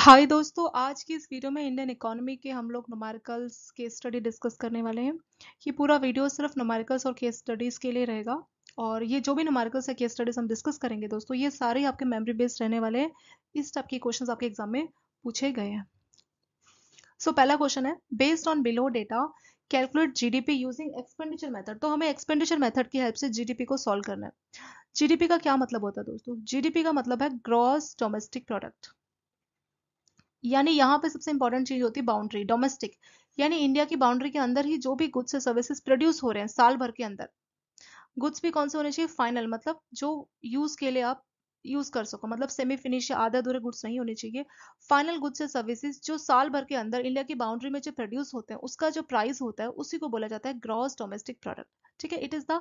हाय दोस्तों, आज की इस वीडियो में इंडियन इकोनॉमी के हम लोग न्यूमेरिकल्स केस स्टडी डिस्कस करने वाले हैं। ये पूरा वीडियो सिर्फ न्यूमेरिकल्स और केस स्टडीज के लिए रहेगा। और ये जो भी न्यूमेरिकल्स या केस स्टडीज हम डिस्कस करेंगे दोस्तों, ये सारे आपके मेमोरी बेस्ड रहने वाले हैं। इस टाइप के क्वेश्चंस आपके एग्जाम में पूछे गए हैं। सो पहला क्वेश्चन है, based on below data calculate GDP using expenditure method. तो हमें एक्सपेंडिचर मेथड की हेल्प से जीडीपी को सॉल्व करना है। जीडीपी का क्या मतलब होता है दोस्तों? जीडीपी का मतलब है ग्रॉस डोमेस्टिक प्रोडक्ट। यानी यहाँ पे सबसे इंपॉर्टेंट चीज होती है बाउंड्री, डोमेस्टिक। यानी इंडिया की बाउंड्री के अंदर ही जो भी गुड्स या सर्विसेज प्रोड्यूस हो रहे हैं साल भर के अंदर। गुड्स भी कौन से होने चाहिए? फाइनल, मतलब जो यूज के लिए आप यूज कर सको, मतलब सेमी फिनिश या आधे अधूरे गुड्स नहीं होने चाहिए। फाइनल गुड्स या सर्विसेज जो साल भर के अंदर इंडिया की बाउंड्री में जो प्रोड्यूस होते हैं, उसका जो प्राइस होता है उसी को बोला जाता है ग्रॉस डोमेस्टिक प्रोडक्ट। ठीक है, it is the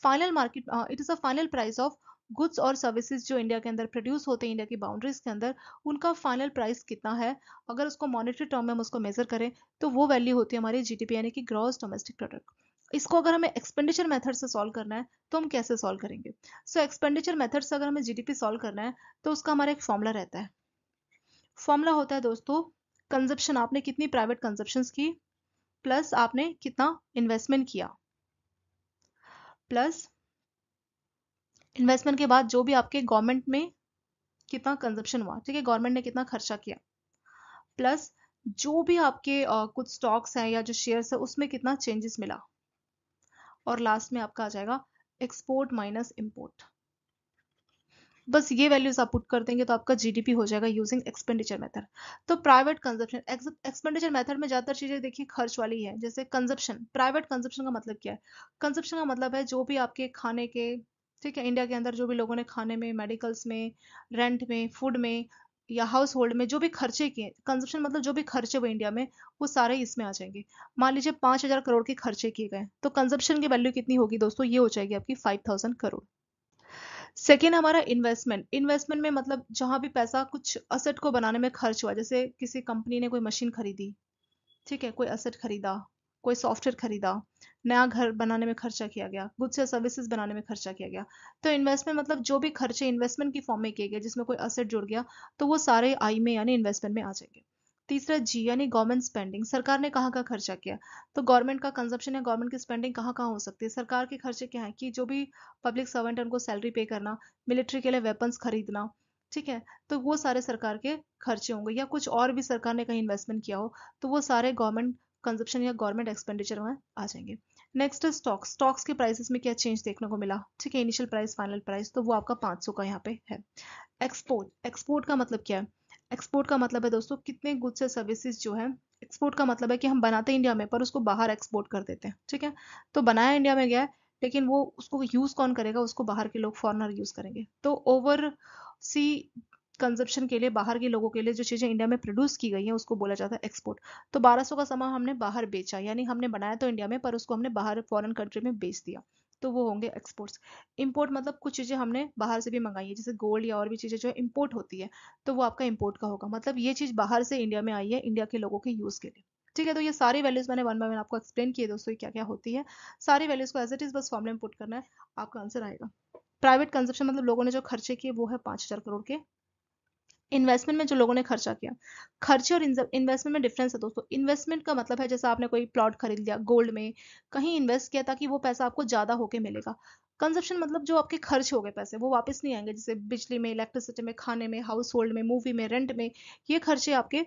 final market, it is the final price of goods और सर्विसेज जो इंडिया के अंदर प्रोड्यूस होते हैं, इंडिया की बाउंड्रीज के अंदर उनका फाइनल प्राइस कितना है। अगर उसको मॉनेटरी टर्म में हम उसको मेजर करें तो वो वैल्यू होती है हमारी जीडीपी, यानी कि ग्रॉस डोमेस्टिक प्रोडक्ट। इसको अगर हमें एक्सपेंडिचर मेथड से सॉल्व करना है तो हम कैसे सॉल्व करेंगे? सो एक्सपेंडिचर मेथड से अगर हमें जीडीपी सॉल्व करना है तो उसका हमारा एक फॉर्मूला रहता है। फॉर्मूला होता है दोस्तों, कंजप्शन, आपने कितनी प्राइवेट कंजप्शंस की, प्लस आपने कितना इन्वेस्टमेंट किया, प्लस इन्वेस्टमेंट के बाद जो भी आपके गवर्नमेंट में कितना कंजप्शन हुआ, ठीक है, गवर्नमेंट ने कितना खर्चा किया, प्लस जो भी आपके कुछ स्टॉक्स हैं या जो शेयर्स है उसमें कितना चेंजेस मिला, और लास्ट में आपका आ जाएगा एक्सपोर्ट माइनस इंपोर्ट। बस ये वैल्यूज आप पुट कर देंगे तो आपका जीडीपी हो जाएगा यूजिंग एक्सपेंडिचर मेथड। तो प्राइवेट कंजप्शन, एक्सपेंडिचर मेथड में ज्यादातर चीजें देखिए खर्च वाली है, जैसे कंजप्शन। प्राइवेट कंजप्शन का मतलब क्या है? कंजप्शन का मतलब है जो भी आपके खाने के, ठीक है, इंडिया के अंदर जो भी लोगों ने खाने में, मेडिकल्स में, रेंट में, फूड में या हाउस होल्ड में जो भी खर्चे किए, कंजप्शन मतलब जो भी खर्चे हुए इंडिया में, वो सारे इसमें आ जाएंगे। मान लीजिए 5,000 करोड़ के खर्चे किए गए, तो कंजप्शन की वैल्यू कितनी होगी दोस्तों? ये हो जाएगी आपकी 5,000 करोड़। सेकेंड हमारा इन्वेस्टमेंट। इन्वेस्टमेंट में मतलब जहां भी पैसा कुछ असेट को बनाने में खर्च हुआ, जैसे किसी कंपनी ने कोई मशीन खरीदी, ठीक है, कोई असेट खरीदा, कोई सॉफ्टवेयर खरीदा, नया घर बनाने में खर्चा किया गया, गुड्स या सर्विसेज बनाने में खर्चा किया गया। तो इन्वेस्टमेंट मतलब जो भी खर्चे इन्वेस्टमेंट की फॉर्म में किए गए जिसमें कोई असेट जुड़ गया, तो वो सारे आई में यानी इन्वेस्टमेंट में आ जाएंगे। तीसरा जी यानी गवर्नमेंट स्पेंडिंग, सरकार ने कहाँ कहाँ खर्चा किया। तो गवर्नमेंट का कंजप्शन या गवर्नमेंट की स्पेंडिंग कहाँ कहाँ हो सकती है? सरकार के खर्चे क्या है कि जो भी पब्लिक सर्वेंट है उनको सैलरी पे करना, मिलिट्री के लिए वेपन्स खरीदना, ठीक है, तो वो सारे सरकार के खर्चे होंगे। या कुछ और भी सरकार ने कहीं इन्वेस्टमेंट किया हो, तो वो सारे गवर्नमेंट कंजप्शन या गवर्नमेंट एक्सपेंडिचर में आ जाएंगे। नेक्स्ट है स्टॉक्स। स्टॉक्स के प्राइसेस में क्या चेंज देखने को मिला, ठीक है, इनिशियल प्राइस, फाइनल प्राइस, तो वो आपका 500 का यहाँ पे है। एक्सपोर्ट, एक्सपोर्ट का मतलब क्या है? एक्सपोर्ट का मतलब है दोस्तों कितने गुड्स या सर्विसेज जो है, एक्सपोर्ट का मतलब है कि हम बनाते हैं इंडिया में पर उसको बाहर एक्सपोर्ट कर देते हैं, ठीक है। तो बनाया इंडिया में गया है, लेकिन वो उसको यूज कौन करेगा? उसको बाहर के लोग, फॉरनर यूज करेंगे। तो ओवर सी कंजप्शन के लिए, बाहर के लोगों के लिए जो चीजें इंडिया में प्रोड्यूस की गई हैं उसको बोला जाता है एक्सपोर्ट। तो 1200 का सामान हमने बाहर बेचा, यानी हमने बनाया तो इंडिया में पर उसको हमने बाहर फॉरेन कंट्री में बेच दिया, तो वो होंगे एक्सपोर्ट्स। इंपोर्ट मतलब कुछ चीजें हमने बाहर से भी मंगाई है, जैसे गोल्ड या और भी चीजें जो है इंपोर्ट होती है, तो वो आपका इंपोर्ट का होगा, मतलब ये चीज बाहर से इंडिया में आई है इंडिया के लोगों के यूज के लिए। ठीक है, तो ये सारी वैल्यूज मैंने वन बाय वन आपको एक्सप्लेन किए दोस्तों, ये क्या क्या होती है। सारी वैल्यूज को एज इट इज बस फॉर्मूले में पुट करना है, आपका आंसर आएगा। प्राइवेट कंजप्शन मतलब लोगों ने जो खर्चे किए वो है 5,000 करोड़ के। इन्वेस्टमेंट में जो लोगों ने खर्चा किया, खर्चे और इन्वेस्टमेंट में डिफरेंस है दोस्तों। इन्वेस्टमेंट का मतलब है जैसे आपने कोई प्लॉट खरीद लिया गोल्ड में, कहीं इन्वेस्ट किया ताकि वो पैसा आपको ज्यादा होके मिलेगा। कंजप्शन मतलब जो आपके खर्च हो गए पैसे वो वापस नहीं आएंगे, जैसे बिजली में, इलेक्ट्रिसिटी में, खाने में, हाउस होल्ड में, मूवी में, रेंट में, ये खर्चे आपके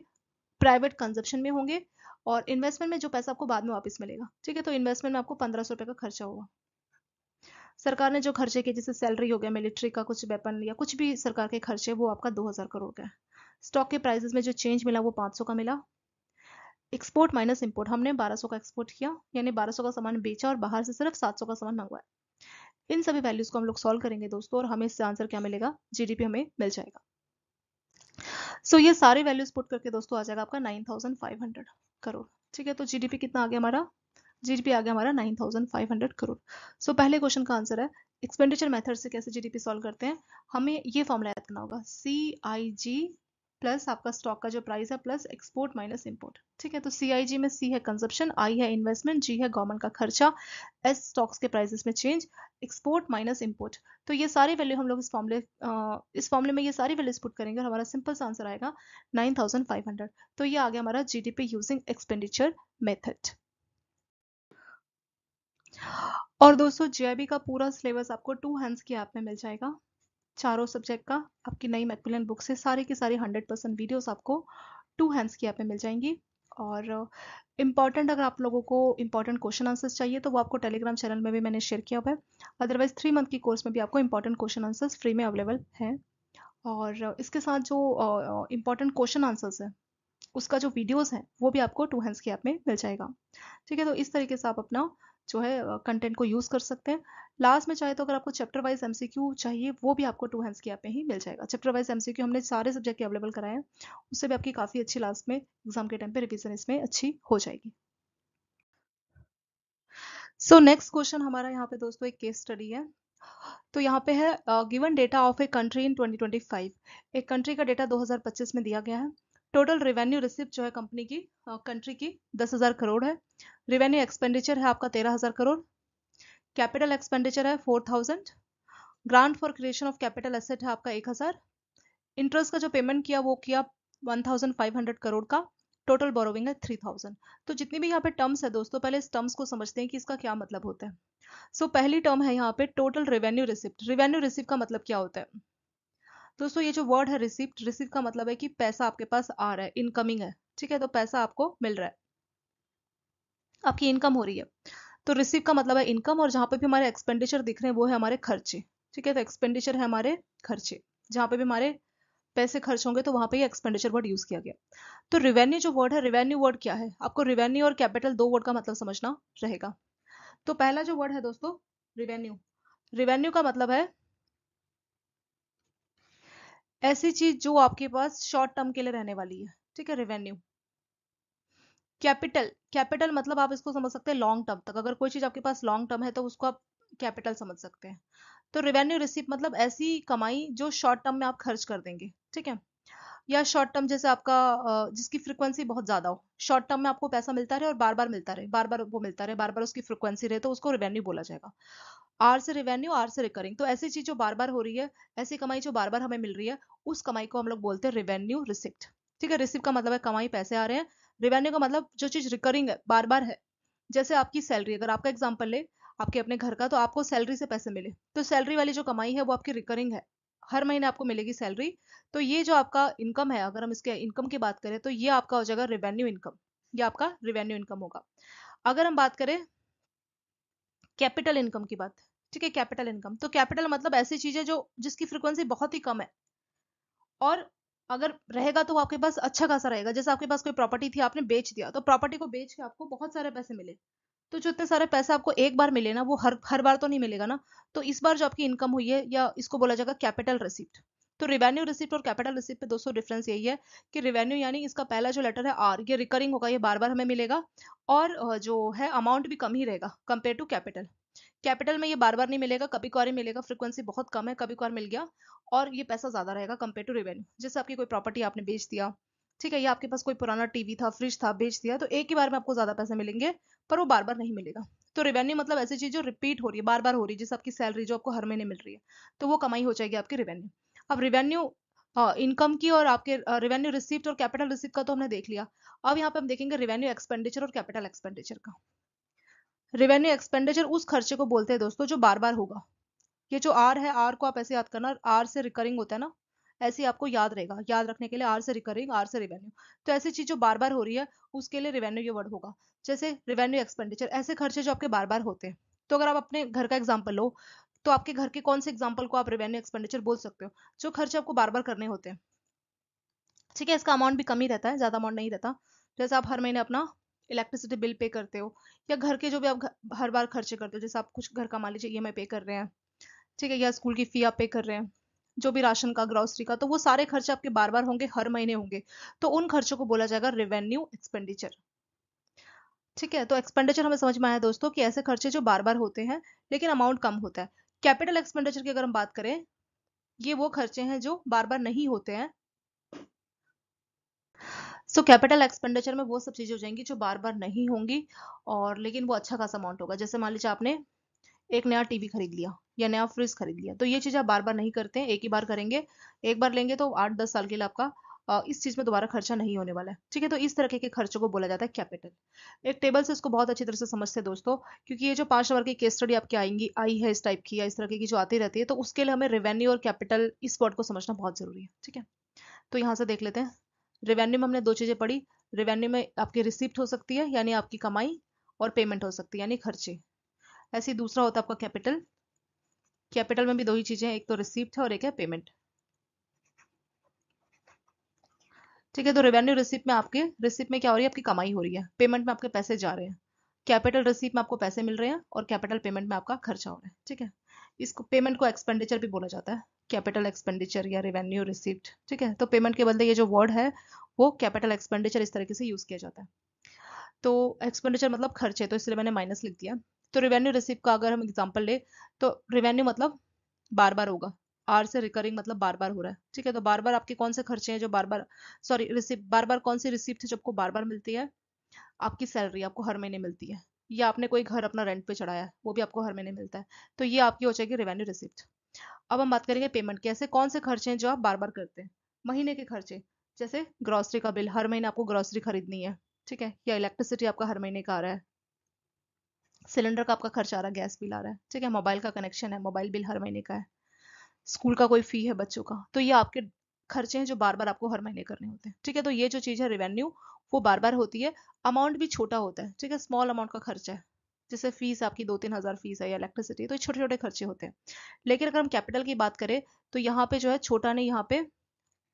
प्राइवेट कंजप्शन में होंगे। और इन्वेस्टमेंट में जो पैसा आपको बाद में वापस मिलेगा, ठीक है, तो इन्वेस्टमेंट में आपको 1,500 रुपए का खर्चा होगा। सरकार ने जो खर्चे किए, जैसे सैलरी हो गया, मिलिट्री का कुछ वेपन या कुछ भी सरकार के खर्चे, वो आपका 2,000 करोड़ का है। स्टॉक के प्राइसेस में जो चेंज मिला वो 500 का मिला। एक्सपोर्ट माइनस इंपोर्ट, हमने 1,200 का एक्सपोर्ट किया, यानी 1,200 का सामान बेचा और बाहर से सिर्फ 700 का सामान मंगवाया। इन सभी वैल्यूज को हम लोग सॉल्व करेंगे दोस्तों, और हमें इससे आंसर क्या मिलेगा? जीडीपी हमें मिल जाएगा। ये सारे वैल्यूज पुट करके दोस्तों आ जाएगा आपका 9,500 करोड़। ठीक है, तो जीडीपी कितना आ गया हमारा? जीडीपी आ गया हमारा 9,500 करोड़। पहले क्वेश्चन का आंसर है एक्सपेंडिचर मेथड से कैसे जीडीपी सॉल्व करते हैं। हमें ये फॉर्मूला याद करना होगा, CIG प्लस आपका स्टॉक का जो प्राइस है प्लस एक्सपोर्ट माइनस इंपोर्ट। ठीक है, तो CIG में C है कंजप्शन, I है इन्वेस्टमेंट, G है गवर्नमेंट का खर्चा, S स्टॉक्स के प्राइसेस में चेंज, एक्सपोर्ट माइनस इंपोर्ट। तो ये सारी वैल्यू हम लोग इस फॉर्मूले में ये सारी वैल्यूज पुट करेंगे और हमारा सिंपल सा आंसर आएगा 9500। तो ये आ गया हमारा GDP यूजिंग एक्सपेंडिचर मेथड। और दोस्तों GIB का पूरा सिलेबस आपको 2 हैंड्स की ऐप में मिल जाएगा, चारों सब्जेक्ट का आपकी नई मैकमिलन बुक से सारी की सारी 100% वीडियोस आपको 2 हैंड्स की ऐप में मिल जाएंगी। और इम्पॉर्टेंट अगर आप लोगों को इम्पॉर्टेंट क्वेश्चन आंसर्स चाहिए तो वो आपको टेलीग्राम चैनल में भी मैंने शेयर किया हुआ है। अदरवाइज 3 मंथ की कोर्स में भी आपको इम्पॉर्टेंट क्वेश्चन आंसर्स फ्री में अवेलेबल हैं। और इसके साथ जो इम्पॉर्टेंट क्वेश्चन आंसर्स है उसका जो वीडियोस है वो भी आपको 2 हैंड्स की ऐप में मिल जाएगा। ठीक है, तो इस तरीके से आप अपना जो है कंटेंट को यूज कर सकते हैं। लास्ट में चाहे तो अगर आपको चैप्टर वाइज MCQ चाहिए वो भी आपको 2 हैंड्स की ऐप में ही मिल जाएगा। चैप्टर वाइज MCQ हमने सारे सब्जेक्ट के अवेलेबल कराए हैं, उससे भी आपकी काफी अच्छी लास्ट में एग्जाम के टाइम पे रिवीजन इसमें अच्छी हो जाएगी। सो नेक्स्ट क्वेश्चन हमारा यहाँ पे दोस्तों एक केस स्टडी है। तो यहाँ पे है given data of a country in 2025। एक कंट्री का डेटा 2025 में दिया गया है। टोटल रेवेन्यू रिसिप्ट जो है कंपनी की कंट्री की 10,000 करोड़ है। रेवेन्यू एक्सपेंडिचर है आपका 13,000 करोड़। कैपिटल एक्सपेंडिचर है 4,000। Grant for creation of capital asset है आपका 1,000। इंटरेस्ट का जो पेमेंट किया वो किया 1,500 करोड़ का। टोटल बोरोविंग है 3,000। तो जितनी भी यहाँ पे टर्म्स है दोस्तों, पहले इस टर्म्स को समझते हैं कि इसका क्या मतलब होता है। सो पहली टर्म है यहाँ पे total revenue receipt. Revenue receipt का मतलब क्या होता है दोस्तों? ये जो वर्ड है रिसिप्ट, रिसिप्ट का मतलब है कि पैसा आपके पास आ रहा है, इनकमिंग है। ठीक है, तो पैसा आपको मिल रहा है, आपकी इनकम हो रही है। तो रिसिप्ट का मतलब है इनकम, और जहां पे भी हमारे एक्सपेंडिचर दिख रहे हैं वो है हमारे खर्चे। ठीक है, तो एक्सपेंडिचर है हमारे खर्चे, जहां पे भी हमारे पैसे खर्च होंगे तो वहां पे एक्सपेंडिचर वर्ड यूज किया गया। तो रिवेन्यू जो वर्ड है, रिवेन्यू वर्ड क्या है? आपको रिवेन्यू और कैपिटल दो वर्ड का मतलब समझना रहेगा। तो पहला जो वर्ड है दोस्तों रिवेन्यू, रिवेन्यू का मतलब है ऐसी चीज जो आपके पास शॉर्ट टर्म के लिए रहने वाली है। ठीक है, रेवेन्यू। कैपिटल, कैपिटल मतलब आप इसको समझ सकते हैं लॉन्ग टर्म तक। अगर कोई चीज आपके पास लॉन्ग टर्म है तो उसको आप कैपिटल समझ सकते हैं। तो रेवेन्यू रिसीप मतलब ऐसी कमाई जो शॉर्ट टर्म में आप खर्च कर देंगे। ठीक है, या शॉर्ट टर्म जैसे आपका जिसकी फ्रीक्वेंसी बहुत ज्यादा हो, शॉर्ट टर्म में आपको पैसा मिलता रहे और बार बार मिलता रहे, बार बार वो मिलता रहे, बार बार उसकी फ्रीक्वेंसी रहे, तो उसको रेवेन्यू बोला जाएगा। आर से रेवेन्यू, आर से रिकरिंग। तो ऐसी चीज जो बार बार हो रही है, ऐसी कमाई जो बार बार हमें मिल रही है, उस कमाई को हम लोग बोलते हैं रेवेन्यू रिसिप्ट। ठीक है, रिसिप्ट का मतलब है कमाई, पैसे आ रहे हैं। रेवेन्यू का मतलब जो चीज रिकरिंग है, बार बार है। जैसे आपकी सैलरी, अगर आपका एग्जाम्पल ले आपके अपने घर का, तो आपको सैलरी से पैसे मिले, तो सैलरी वाली जो कमाई है वो आपकी रिकरिंग है, हर महीने आपको मिलेगी सैलरी। तो ये जो आपका इनकम है, अगर हम इसके इनकम की बात करें तो ये आपका हो जाएगा रेवेन्यू इनकम, ये आपका रेवेन्यू इनकम होगा। अगर हम बात करें कैपिटल इनकम की बात, ठीक है, कैपिटल इनकम, तो कैपिटल मतलब ऐसी चीज है जो जिसकी फ्रीक्वेंसी बहुत ही कम है, और अगर रहेगा तो वो आपके पास अच्छा खासा रहेगा। जैसे आपके पास कोई प्रॉपर्टी थी, आपने बेच दिया, तो प्रॉपर्टी को बेच के आपको बहुत सारे पैसे मिले। तो जो इतने सारे पैसे आपको एक बार मिले ना, वो हर हर बार तो नहीं मिलेगा ना। तो इस बार जो आपकी इनकम हुई है, या इसको बोला जाएगा कैपिटल रिसिप्ट। तो रिवेन्यू रिसिप्ट और कैपिटल रिसिप्ट पे दोस्तों डिफरेंस यही है कि रिवेन्यू यानी इसका पहला जो लेटर है आर, ये रिकरिंग होगा, ये बार बार हमें मिलेगा, और जो है अमाउंट भी कम ही रहेगा कंपेयर टू कैपिटल। कैपिटल में ये बार बार नहीं मिलेगा, कभी कभार ही मिलेगा, फ्रीक्वेंसी बहुत कम है, कभी कभार मिल गया, और ये पैसा ज्यादा रहेगा कंपेयर टू रेवेन्यू। जैसे आपकी कोई प्रॉपर्टी आपने बेच दिया, ठीक है, या आपके पास कोई पुराना टीवी था, फ्रिज था, बेच दिया, तो एक ही बार में आपको ज्यादा पैसे मिलेंगे, पर वो बार बार नहीं मिलेगा। तो रेवेन्यू मतलब ऐसी चीज जो रिपीट हो रही है, बार बार हो रही है, जैसे आपकी सैलरी जो आपको हर महीने मिल रही है, तो वो कमाई हो जाएगी आपकी रेवेन्यू। अब रेवेन्यू इनकम की और आपके रेवेन्यू रिसिप्ट और कैपिटल रिसिप्ट का तो हमने देख लिया। अब यहाँ पे हम देखेंगे रेवेन्यू एक्सपेंडिचर और कैपिटल एक्सपेंडिचर का। रेवेन्यू एक्सपेंडिचर उस खर्चे को बोलते हैं दोस्तों जो बार बार होगा। ये जो आर है, आर को आप ऐसे याद करना, आर से रिकरिंग होता है ना, ऐसे ही आपको याद रहेगा, याद रखने के लिए आर से रिकरिंग, आर से रेवेन्यू। तो ऐसी चीज जो बार बार हो रही है उसके लिए रेवेन्यू ये वर्ड होगा। जैसे रेवेन्यू एक्सपेंडिचर, ऐसे खर्चे जो आपके बार बार होते हैं। तो अगर आप अपने घर का एग्जाम्पल लो, तो आपके घर के कौन से एग्जाम्पल को आप रेवेन्यू एक्सपेंडिचर बोल सकते हो? जो खर्चे आपको बार बार करने होते हैं। ठीक है, इसका अमाउंट भी कम ही रहता है, ज्यादा अमाउंट नहीं रहता। जैसे आप हर महीने अपना इलेक्ट्रिसिटी बिल पे करते हो, या घर के जो भी आप हर बार खर्चे करते हो, जैसे आप कुछ घर का मान लीजिए EMI पे कर रहे हैं, ठीक है, या स्कूल की फी आप पे कर रहे हैं, जो भी राशन का, ग्रोसरी का, तो वो सारे खर्चे आपके बार बार होंगे, हर महीने होंगे। तो उन खर्चों को बोला जाएगा रेवेन्यू एक्सपेंडिचर। ठीक है, तो एक्सपेंडिचर हमें समझ में आया दोस्तों कि ऐसे खर्चे जो बार बार होते हैं लेकिन अमाउंट कम होता है। कैपिटल एक्सपेंडिचर की अगर हम बात करें, ये वो खर्चे हैं जो बार बार नहीं होते हैं, सो कैपिटल एक्सपेंडिचर में वो सब चीजें हो जाएंगी जो बार बार नहीं होंगी, और लेकिन वो अच्छा खासा अमाउंट होगा। जैसे मान लीजिए आपने एक नया टीवी खरीद लिया या नया फ्रिज खरीद लिया, तो ये चीज आप बार बार नहीं करते हैं, एक ही बार करेंगे। एक बार लेंगे तो 8-10 साल के लिए आपका इस चीज में दोबारा खर्चा नहीं होने वाला है, ठीक है। तो इस तरह के खर्चों को बोला जाता है कैपिटल। एक टेबल से इसको बहुत अच्छी तरह से समझते हैं दोस्तों, क्योंकि ये जो 5 नंबर की केस स्टडी आपकी आएंगी आई है इस टाइप की या इस तरह की जो आती रहती है, तो उसके लिए हमें रेवेन्यू और कैपिटल इस वर्ड को समझना बहुत जरूरी है, ठीक है। तो यहाँ से देख लेते हैं। रेवेन्यू में हमने दो चीजें पढ़ी। रेवेन्यू में आपकी रिसिप्ट हो सकती है यानी आपकी कमाई, और पेमेंट हो सकती है यानी खर्चे। ऐसे ही दूसरा होता है आपका कैपिटल। कैपिटल में भी दो ही चीजें हैं, एक तो रिसिप्ट है और एक है पेमेंट, ठीक है। तो रेवेन्यू रिसिप्ट में आपके, रिसिप्ट में क्या हो रही है, आपकी कमाई हो रही है, पेमेंट में आपके पैसे जा रहे हैं। कैपिटल रिसिप्ट में आपको पैसे मिल रहे हैं और कैपिटल पेमेंट में आपका खर्चा हो रहा है, ठीक है। इसको पेमेंट को एक्सपेंडिचर भी बोला जाता है, कैपिटल एक्सपेंडिचर या रेवेन्यू रिसिप्ट, ठीक है। तो पेमेंट के बदले ये जो वर्ड है वो कैपिटल एक्सपेंडिचर इस तरीके से यूज किया जाता है। तो एक्सपेंडिचर मतलब खर्चे, तो इसलिए मैंने माइनस लिख दिया। तो रेवेन्यू रिसिप्ट का अगर हम एग्जांपल ले, तो रेवेन्यू मतलब बार बार होगा, आर से रिकरिंग मतलब बार बार हो रहा है, ठीक है। तो बार बार आपके कौन से खर्चे हैं जो बार बार, सॉरी रिसिप्ट, बार बार कौन सी रिसिप्ट है जो आपको बार बार मिलती है? आपकी सैलरी आपको हर महीने मिलती है, या आपने कोई घर अपना रेंट पे चढ़ाया है वो भी आपको हर महीने मिलता है, तो ये आपकी हो जाएगी रेवेन्यू रिसिप्ट। अब हम बात करेंगे पेमेंट के। ऐसे कौन से खर्चे हैं जो आप बार बार करते हैं? महीने के खर्चे, जैसे ग्रोसरी का बिल, हर महीने आपको ग्रोसरी खरीदनी है, ठीक है। या इलेक्ट्रिसिटी आपका हर महीने का आ रहा है, सिलेंडर का आपका खर्च आ रहा है, गैस बिल आ रहा है, ठीक है। मोबाइल का कनेक्शन है, मोबाइल बिल हर महीने का है, स्कूल का कोई फी है बच्चों का, तो ये आपके खर्चे हैं जो बार बार आपको हर महीने करने होते हैं, ठीक है। तो ये जो चीज है रेवेन्यू, वो बार बार होती है। अमाउंट भी छोटा होता है, ठीक है, स्मॉल अमाउंट का खर्चा है। जैसे फीस आपकी 2-3 हज़ार फीस है या इलेक्ट्रिसिटी, तो ये छोटे छोटे खर्चे होते हैं। लेकिन अगर हम कैपिटल की बात करें, तो यहाँ पे जो है छोटा नहीं, यहाँ पे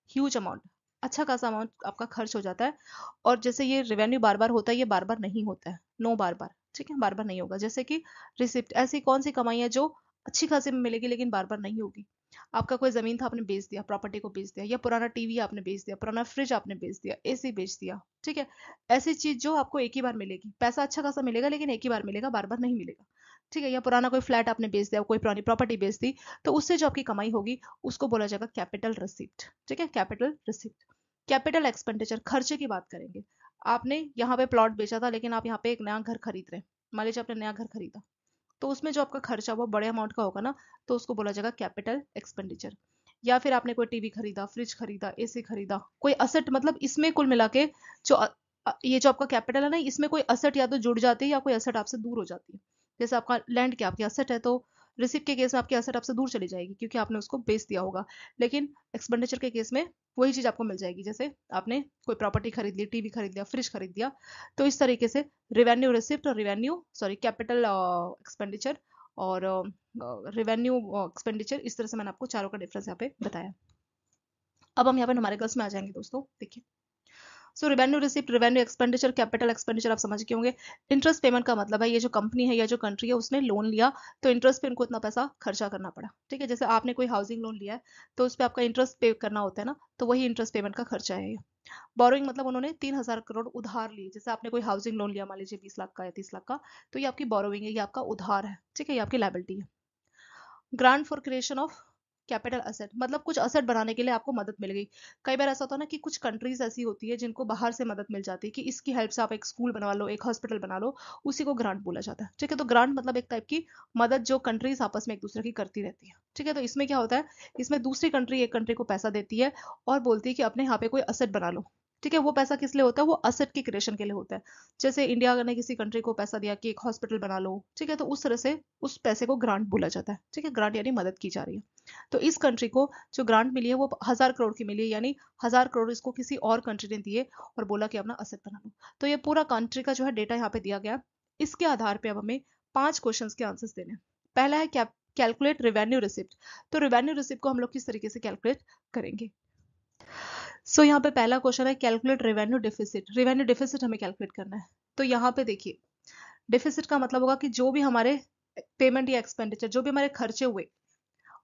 ह्यूज अमाउंट, अच्छा खासा अमाउंट आपका खर्च हो जाता है। और जैसे ये रेवेन्यू बार बार होता है, ये बार बार नहीं होता है, नो बार बार, ठीक है, बार बार नहीं होगा। जैसे कि रिसिप्ट, ऐसी कौन सी कमाई है जो अच्छी खासी में मिलेगी लेकिन बार बार नहीं होगी? आपका कोई जमीन था, आपने बेच दिया, प्रॉपर्टी को बेच दिया, या पुराना टीवी आपने बेच दिया, पुराना फ्रिज आपने बेच दिया, एसी बेच दिया, ठीक है। ऐसी चीज जो आपको एक ही बार मिलेगी, पैसा अच्छा खासा मिलेगा लेकिन एक ही बार मिलेगा, बार बार नहीं मिलेगा, ठीक है। या पुराना कोई फ्लैट आपने बेच दिया, कोई पुरानी प्रॉपर्टी बेच दी, तो उससे जो आपकी कमाई होगी उसको बोला जाएगा कैपिटल रिसिप्ट, ठीक है, कैपिटल रिसिप्ट। कैपिटल एक्सपेंडिचर, खर्चे की बात करेंगे। आपने यहाँ पे प्लॉट बेचा था लेकिन आप यहाँ पे एक नया घर खरीद रहे हैं, मान लीजिए आपने नया घर खरीदा, तो उसमें जो आपका खर्चा वो बड़े अमाउंट का होगा ना, तो उसको बोला जाएगा कैपिटल एक्सपेंडिचर। या फिर आपने कोई टीवी खरीदा, फ्रिज खरीदा, एसी खरीदा, कोई असेट, मतलब इसमें कुल मिला के जो ये जो आपका कैपिटल है ना, इसमें कोई असेट या तो जुड़ जाती है या कोई असेट आपसे दूर हो जाती है। जैसे आपका लैंड क्या आपकी असेट है, तो रिसिप्ट के केस में आपकी असेट आपसे दूर चली जाएगी क्योंकि आपने उसको बेच दिया होगा। लेकिन एक्सपेंडिचर के केस में वही चीज आपको मिल जाएगी, जैसे आपने कोई प्रॉपर्टी खरीद ली, टीवी खरीद लिया, फ्रिज खरीद दिया। तो इस तरीके से रेवेन्यू रिसिप्ट और रेवेन्यू, सॉरी, कैपिटल एक्सपेंडिचर और रेवेन्यू एक्सपेंडिचर, इस तरह से मैंने आपको चारों का डिफरेंस यहाँ पे बताया। अब हम यहाँ पे न्यूमेरिकल्स में आ जाएंगे दोस्तों, देखिए। So revenue receipt, revenue expenditure, capital expenditure आप समझ के होंगे। इंटरेस्ट पेमेंट का मतलब है ये जो कंपनी है या जो कंट्री है उसने लोन लिया, तो इंटरेस्ट पे उनको इतना पैसा खर्चा करना पड़ा, ठीक है। जैसे आपने कोई हाउसिंग लोन लिया है, तो उस पर आपका इंटरेस्ट पे करना होता है ना, तो वही इंटरेस्ट पेमेंट का खर्चा है ये। बोरोइंग मतलब उन्होंने 3,000 करोड़ उधार लिए, जैसे आपने कोई हाउसिंग लोन लिया मान लीजिए 20 लाख का या 30 लाख का, तो ये आपकी बोरोइंग है, ये आपका उधार है, ठीक है, ये आपकी लाइबिलिटी है। Grant for creation of capital asset मतलब कुछ असेट बनाने के लिए आपको मदद मिल गई। कई बार ऐसा होता है ना कि कुछ कंट्रीज ऐसी होती है जिनको बाहर से मदद मिल जाती है कि इसकी हेल्प से आप एक स्कूल बनवा लो, एक हॉस्पिटल बना लो, उसी को ग्रांट बोला जाता है, ठीक है। तो ग्रांट मतलब एक टाइप की मदद जो कंट्रीज आपस में एक दूसरे की करती रहती है, ठीक है। तो इसमें क्या होता है, इसमें दूसरी कंट्री एक कंट्री को पैसा देती है और बोलती है कि अपने यहाँ पे कोई असेट बना लो, ठीक है। वो पैसा किस लिए होता है, वो असेट की क्रिएशन के लिए होता है। जैसे इंडिया ने किसी कंट्री को पैसा दिया कि एक हॉस्पिटल बना लो, ठीक है, तो उस तरह से उस पैसे को ग्रांट बोला जाता है, ठीक है। ग्रांट यानी मदद की जा रही है। तो इस कंट्री को जो ग्रांट मिली है वो 1,000 करोड़ की मिली है, यानी 1,000 करोड़ इसको किसी और कंट्री ने दिए और बोला कि अपना असेट बना लो। तो ये पूरा कंट्री का जो है डेटा यहाँ पे दिया गया। इसके आधार पे अब हमें 5 क्वेश्चन के आंसर्स देने हैं। पहला है कैलकुलेट रेवेन्यू रिसिप्ट। तो रेवेन्यू रिसिप्ट को हम लोग किस तरीके से कैलकुलेट करेंगे? सो यहाँ पे पहला क्वेश्चन है calculate revenue deficit. Revenue deficit हमें कैलकुलेट करना है। तो यहाँ पे देखिए, डिफिसिट का मतलब होगा कि जो भी हमारे पेमेंट या एक्सपेंडिचर, जो भी हमारे खर्चे हुए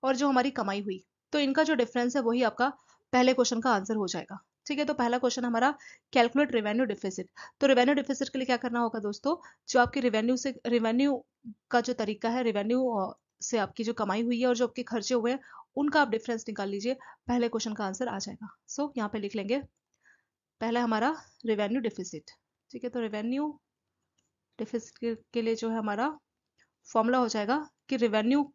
और जो हमारी कमाई हुई, तो इनका जो डिफरेंस है वही आपका पहले क्वेश्चन का आंसर हो जाएगा, ठीक है। तो पहला क्वेश्चन हमारा कैलकुलेट रेवेन्यू डिफिसिट। तो रेवेन्यू डिफिसिट के लिए क्या करना होगा दोस्तों, जो आपकी रेवेन्यू का जो तरीका है, रेवेन्यू से आपकी जो कमाई हुई है और जो आपके खर्चे हुए हैं, उनका आप डिफरेंस निकाल लीजिए, पहले क्वेश्चन का आंसर आ जाएगा। सो यहाँ पे लिख लेंगे पहला हमारा रेवेन्यू डिफिसिट, ठीक है। तो रेवेन्यू डिफिसिट के लिए जो है हमारा फॉर्मूला हो जाएगा कि रेवेन्यू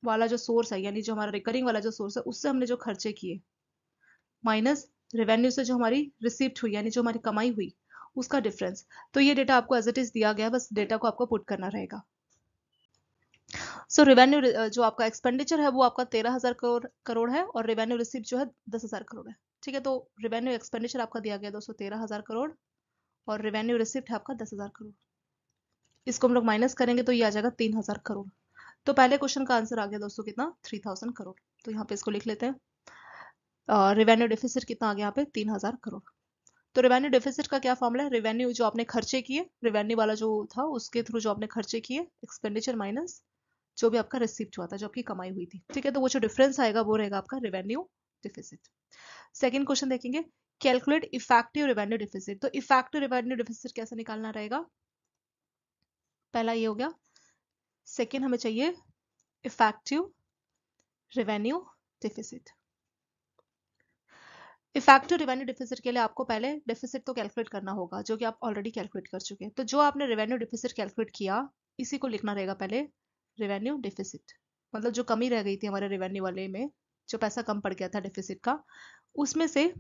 वाला जो सोर्स है, यानी जो हमारा रिकरिंग वाला जो सोर्स है, उससे हमने जो खर्चे किए माइनस रेवेन्यू से जो हमारी रिसीप्ट हुई, यानी जो हमारी कमाई हुई, उसका डिफरेंस। तो ये डेटा आपको एज इट इज दिया गया है, बस डेटा को आपको पुट करना रहेगा। सो रेवेन्यू जो आपका एक्सपेंडिचर है वो आपका 13,000 करोड़ है, और रेवेन्यू रिसीप्ट जो है 10,000 करोड़ है, ठीक है। तो रेवेन्यू एक्सपेंडिचर आपका दिया गया 213,000 करोड़, और रेवेन्यू रिसिप्ट है आपका 10,000 करोड़। इसको हम लोग माइनस करेंगे तो ये आ जाएगा 3,000 करोड़। तो पहले क्वेश्चन का आंसर आ गया दोस्तों कितना, 3,000 करोड़। तो यहाँ पे इसको लिख लेते हैं। रेवेन्यू डिफिसिट कितना आ गया यहाँ पे, 3,000 करोड़। तो रेवेन्यू डिफिसिट का क्या फॉर्मूला है, रेवेन्यू जो आपने खर्चे किए, रेवेन्यू वाला जो था उसके थ्रू जो आपने खर्चे किए, एक्सपेंडिचर माइनस जो भी आपका रिसिप्ट हुआ था, जो आपकी कमाई हुई थी, ठीक है। तो वो जो डिफरेंस आएगा वो रहेगा आपका रेवेन्यू डिफिसिट। सेकंड क्वेश्चन देखेंगे, कैलकुलेट इफेक्टिव रेवेन्यू डिफिसिट। तो इफेक्टिव रेवेन्यू डिफिसिट कैसे निकालना रहेगा, पहला ये हो गया। सेकंड हमें चाहिए effective revenue deficit. Effective revenue deficit के लिए आपको पहले डिफिसिट तो कैलकुलेट करना होगा, जो कि आप ऑलरेडी कैलकुलेट कर चुके हैं। तो जो आपने रेवेन्यू डिफिसिट कैलकुलेट किया, इसी को लिखना रहेगा पहले रेवेन्यू डिफिसिट। मतलब जो कमी रह गई थी हमारे रेवेन्यू वाले में, जो पैसा कम पड़ गया था डिफिसिट का, उसमें से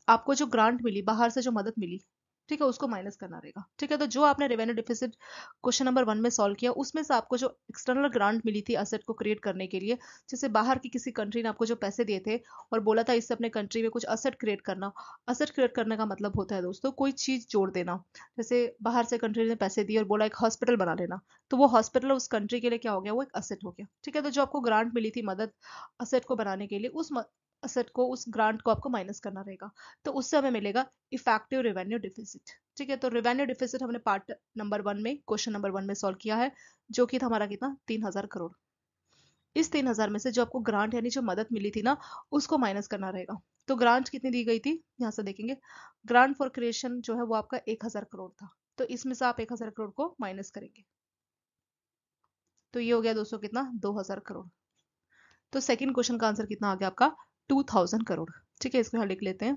आपको जो ग्रांट मिली, बाहर से जो मदद मिली, ठीक है, उसको माइनस करना रहेगा, ठीक है। तो जो आपने रेवेन्यू डिफिसिट क्वेश्चन नंबर 1 में सॉल्व किया, उसमें से आपको जो एक्सटर्नल ग्रांट मिली थी असेट को क्रिएट करने के लिए, जैसे बाहर की किसी कंट्री ने आपको जो पैसे दिए थे और बोला था इससे अपने कंट्री में कुछ असेट क्रिएट करना। असेट क्रिएट करने का मतलब होता है दोस्तों कोई चीज जोड़ देना। जैसे बाहर से कंट्री ने पैसे दिए और बोला एक हॉस्पिटल बना लेना, तो वो हॉस्पिटल उस कंट्री के लिए क्या हो गया, वो एक असेट हो गया, ठीक है। तो जो आपको ग्रांट मिली थी मदद असेट को बनाने के लिए, उस असेट को, उस ग्रांट को आपको माइनस करना रहेगा। तो उससे हमें मिलेगा इफेक्टिव रेवेन्यू डिफिसिट, ठीक है। तो रेवेन्यू डिफिसिट हमने पार्ट नंबर 1 में, क्वेश्चन नंबर 1 में सॉल्व किया है, जो कि था हमारा कितना, 3,000 करोड़। इस 3,000 में से जो आपको ग्रांट यानी जो मदद मिली थी ना, उसको माइनस करना रहेगा। तो ग्रांट कितनी दी गई थी, यहाँ से देखेंगे, ग्रांट फॉर क्रिएशन जो है वो आपका 1,000 करोड़ था। तो इसमें से आप 1,000 करोड़ को माइनस करेंगे, तो ये हो गया दोस्तों कितना, 2,000 करोड़। तो सेकंड क्वेश्चन का आंसर कितना आ गया आपका, 2,000 करोड़, ठीक है। इसको यहाँ लिख लेते हैं।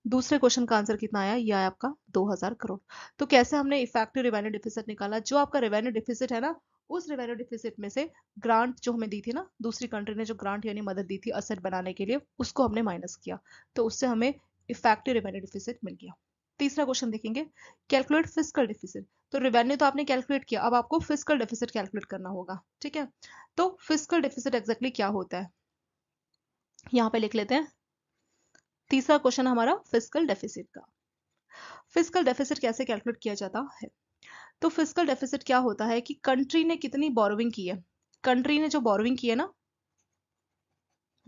दूसरे क्वेश्चन का आंसर कितना आया, ये आया आपका 2,000 करोड़। तो कैसे हमने इफेक्टिव रेवेन्यू डिफिसिट निकाला, जो आपका रेवेन्यू डिफिसिट है ना, उस रेवेन्यू डिफिसिट में से ग्रांट जो हमें दी थी ना, दूसरी कंट्री ने जो ग्रांट यानी मदद दी थी असेट बनाने के लिए, उसको हमने माइनस किया, तो उससे हमें इफेक्टिव रेवेन्यू डिफिसिट मिल गया। तीसरा क्वेश्चन देखेंगे, कैलकुलेट फिस्कल डिफिसिट। तो रेवेन्यू तो आपने कैलकुलेट किया, अब आपको फिस्कल डिफिसिट कैलकुलेट करना होगा, ठीक है। तो फिस्कल डिफिसिट एग्जैक्टली क्या होता है, यहाँ पे लिख लेते हैं। तीसरा क्वेश्चन हमारा फिस्कल डेफिसिट का। फिस्कल डेफिसिट कैसे कैलकुलेट किया जाता है, तो फिस्कल डेफिसिट क्या होता है कि कंट्री ने कितनी बोरोविंग की है, कंट्री ने जो बोरोविंग की है ना,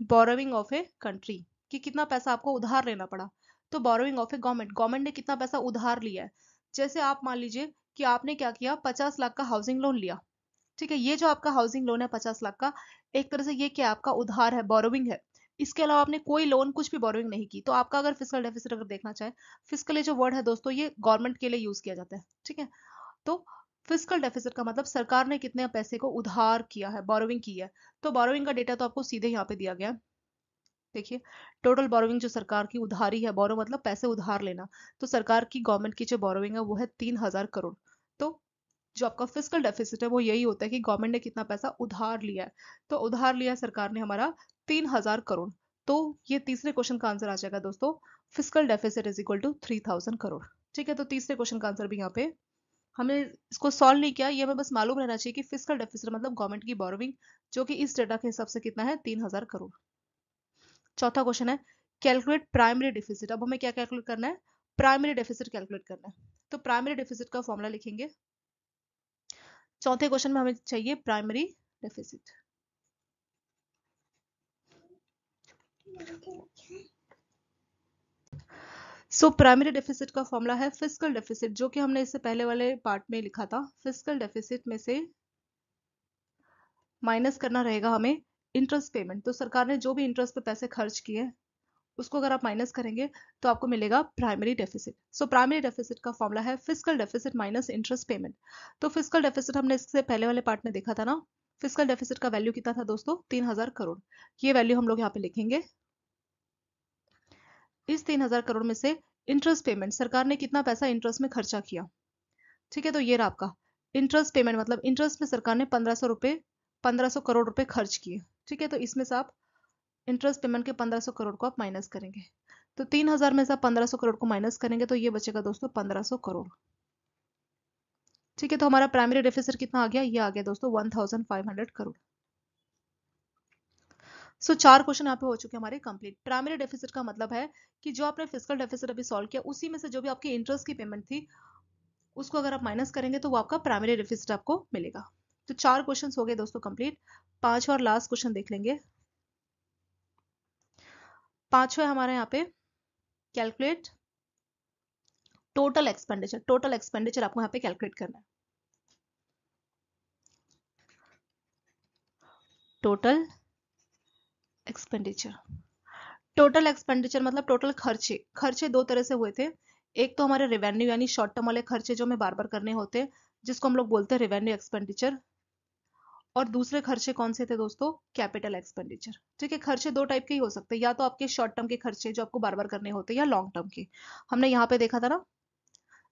बोरोविंग ऑफ ए कंट्री, कि कितना पैसा आपको उधार लेना पड़ा। तो borrowing of A government, government ने कितना पैसा उधार लिया है। जैसे आप मान लीजिए कि आपने क्या किया, 50 लाख का हाउसिंग लोन लिया, ठीक है। ये जो आपका हाउसिंग लोन है 50 लाख का, एक तरह से ये क्या आपका उधार है, बोरोविंग है। इसके अलावा आपने कोई लोन कुछ भी बोरोविंग नहीं की, तो आपका अगर फिस्कल डेफिसिट अगर देखना चाहे, फिस्कल ये जो वर्ड है दोस्तों, ये गवर्नमेंट के लिए यूज किया जाता है, ठीक है। तो फिस्कल डेफिसिट का मतलब सरकार ने कितने पैसे को उधार किया है, बोरोविंग की है। तो बोरोविंग का डेटा तो आपको सीधे यहाँ पे दिया गया है। देखिए, टोटल बोरोविंग जो सरकार की उधारी है, बोरो मतलब पैसे उधार लेना, तो सरकार की, गवर्नमेंट की जो बोरोविंग है वो है 3,000 करोड़। तो जो आपका फिस्कल डेफिसिट है वो यही होता है कि गवर्नमेंट ने कितना पैसा उधार लिया है। तो उधार लिया है सरकार ने हमारा 3,000 करोड़। तो ये तीसरे क्वेश्चन का आंसर आ जाएगा दोस्तों, fiscal deficit is equal to 3,000 crore, ठीक है। तो तीसरे क्वेश्चन का आंसर भी यहाँ पे हमने इसको सॉल्व नहीं किया, ये हमें बस मालूम रहना चाहिए कि फिस्कल डेफिसिट मतलब गवर्नमेंट की बोरोविंग, जो कि इस डेटा के हिसाब से कितना है, 3,000 करोड़। चौथा क्वेश्चन है, कैलकुलेट प्राइमरी डिफिसिट। अब हमें क्या कैलकुलेट करना है, प्राइमरी डेफिसिट कैलकुलेट करना है। तो प्राइमरी डेफिसिट का फॉर्मूला लिखेंगे। चौथे क्वेश्चन में हमें चाहिए primary deficit. So primary deficit का फॉर्मूला है फिस्कल डेफिसिट, जो कि हमने इससे पहले वाले पार्ट में लिखा था। फिस्कल डेफिसिट में से माइनस करना रहेगा हमें इंटरेस्ट पेमेंट। तो सरकार ने जो भी इंटरेस्ट पे पैसे खर्च किए, उसको अगर आप माइनस करेंगे तो आपको मिलेगा primary deficit. So primary deficit का फॉर्मूला है fiscal deficit minus interest payment. तो फिस्कल डेफिसिट हमने इससे पहले वाले पार्ट में देखा था ना, फिस्कल डेफिसिट का वैल्यू कितना था दोस्तों, 3,000 करोड़। ये वैल्यू हम लोग यहाँ पे लिखेंगे। इस 3,000 करोड़ में से इंटरेस्ट पेमेंट, सरकार ने कितना पैसा इंटरेस्ट में खर्चा किया। ठीक है, तो ये रहा आपका इंटरेस्ट पेमेंट, मतलब इंटरेस्ट में सरकार ने 1500 करोड़ रुपए खर्च किए। ठीक है, तो इसमें से आप इंटरेस्ट पेमेंट के 1500 करोड़ को आप माइनस करेंगे, तो 3000 में से आप 1500 करोड़ को माइनस करेंगे तो ये बचेगा दोस्तों 1500 करोड़। ठीक है, तो हमारा प्राइमरी डेफिसिट कितना आ गया, ये आ गया दोस्तों 1500 करोड़। सो 4 क्वेश्चन यहाँ पे हो चुके हैं हमारे कंप्लीट। प्राइमरी डेफिसिट का मतलब है कि जो आपने फिजिकल डेफिसिट अभी सॉल्व किया उसी में से जो भी आपकी इंटरेस्ट की पेमेंट थी उसको अगर आप माइनस करेंगे तो वो आपका प्राइमरी डेफिसिट आपको मिलेगा। तो 4 क्वेश्चन हो गए दोस्तों कंप्लीट। पांचवा और लास्ट क्वेश्चन देख लेंगे। पांचवा हमारे यहाँ पे calculate total expenditure. Total expenditure आपको यहाँ पे कैलकुलेट करना है। टोटल एक्सपेंडिचर, टोटल एक्सपेंडिचर मतलब टोटल खर्चे। खर्चे दो तरह से हुए थे, एक तो हमारे रेवेन्यू यानी शॉर्ट टर्म वाले खर्चे जो हमें बार बार करने होते हैं जिसको हम लोग बोलते हैं रेवेन्यू एक्सपेंडिचर, और दूसरे खर्चे कौन से थे दोस्तों, कैपिटल एक्सपेंडिचर। ठीक है, खर्चे दो टाइप के ही हो सकते हैं, या तो आपके शॉर्ट टर्म के खर्चे जो आपको बार बार करने होते हैं या लॉन्ग टर्म के। हमने यहाँ पे देखा था ना,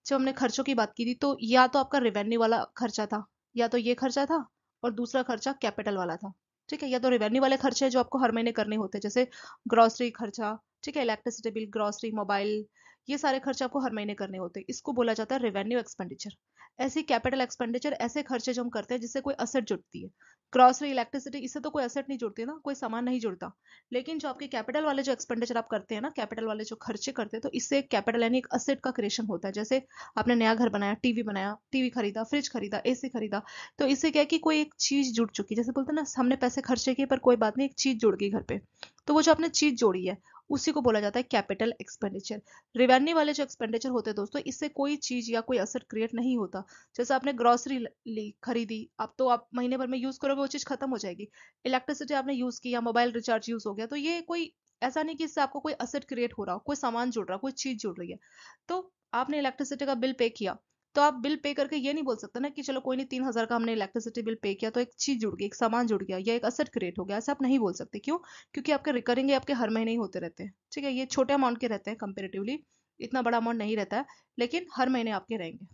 जब हमने खर्चों की बात की थी तो या तो आपका रेवेन्यू वाला खर्चा था, या तो ये खर्चा था, और दूसरा खर्चा कैपिटल वाला था। ठीक है, या तो रेवेन्यू वाले खर्चे जो आपको हर महीने करने होते हैं जैसे ग्रॉसरी खर्चा, ठीक है, इलेक्ट्रिसिटी बिल, ग्रॉसरी, मोबाइल, ये सारे खर्चे आपको हर महीने करने होते हैं, इसको बोला जाता है रेवेन्यू एक्सपेंडिचर। ऐसे कैपिटल एक्सपेंडिचर ऐसे खर्चे जो हम करते हैं जिससे कोई असेट जुड़ती है। ग्रॉसरी, इलेक्ट्रिसिटी, इससे तो कोई असेट नहीं जुड़ती ना, कोई सामान नहीं जुड़ता। लेकिन जो आपके कैपिटल वाले जो एक्सपेंडिचर आप करते हैं ना, कैपिटल वाले जो खर्चे करते हैं, तो इससे एक कैपिटल यानी एक असेट का क्रिएशन होता है। जैसे आपने नया घर बनाया, टीवी खरीदा, फ्रिज खरीदा, एसी खरीदा, तो इससे क्या है कि कोई एक चीज जुड़ चुकी है। जैसे बोलते हैं ना, हमने पैसे खर्चे किए पर कोई बात नहीं, एक चीज जुड़ गई घर पे, तो वो जो आपने चीज जोड़ी है उसी को बोला जाता है कैपिटल एक्सपेंडिचर। रेवेन्यू वाले जो एक्सपेंडिचर होते हैं दोस्तों, इससे कोई चीज या कोई असर क्रिएट नहीं होता। जैसे आपने ग्रोसरी ली, खरीदी, अब तो आप महीने भर में यूज करोगे, वो चीज खत्म हो जाएगी। इलेक्ट्रिसिटी आपने यूज किया, मोबाइल रिचार्ज यूज हो गया, तो ये कोई ऐसा नहीं कि इससे आपको कोई असर क्रिएट हो रहा हो, कोई सामान जुड़ रहा हो, कोई चीज जुड़ रही है। तो आपने इलेक्ट्रिसिटी का बिल पे किया, तो आप बिल पे करके ये नहीं बोल सकते ना कि चलो कोई नहीं, 3000 का हमने इलेक्ट्रिसिटी बिल पे किया तो एक चीज जुड़ गई, एक सामान जुड़ गया या एक असर क्रिएट हो गया, ऐसा आप नहीं बोल सकते। क्यों? क्योंकि आपके रिकरिंग आपके हर महीने ही होते रहते हैं। ठीक है, ये छोटे अमाउंट के रहते हैं कंपेरेटिवली, इतना बड़ा अमाउंट नहीं रहता है, लेकिन हर महीने आपके रहेंगे।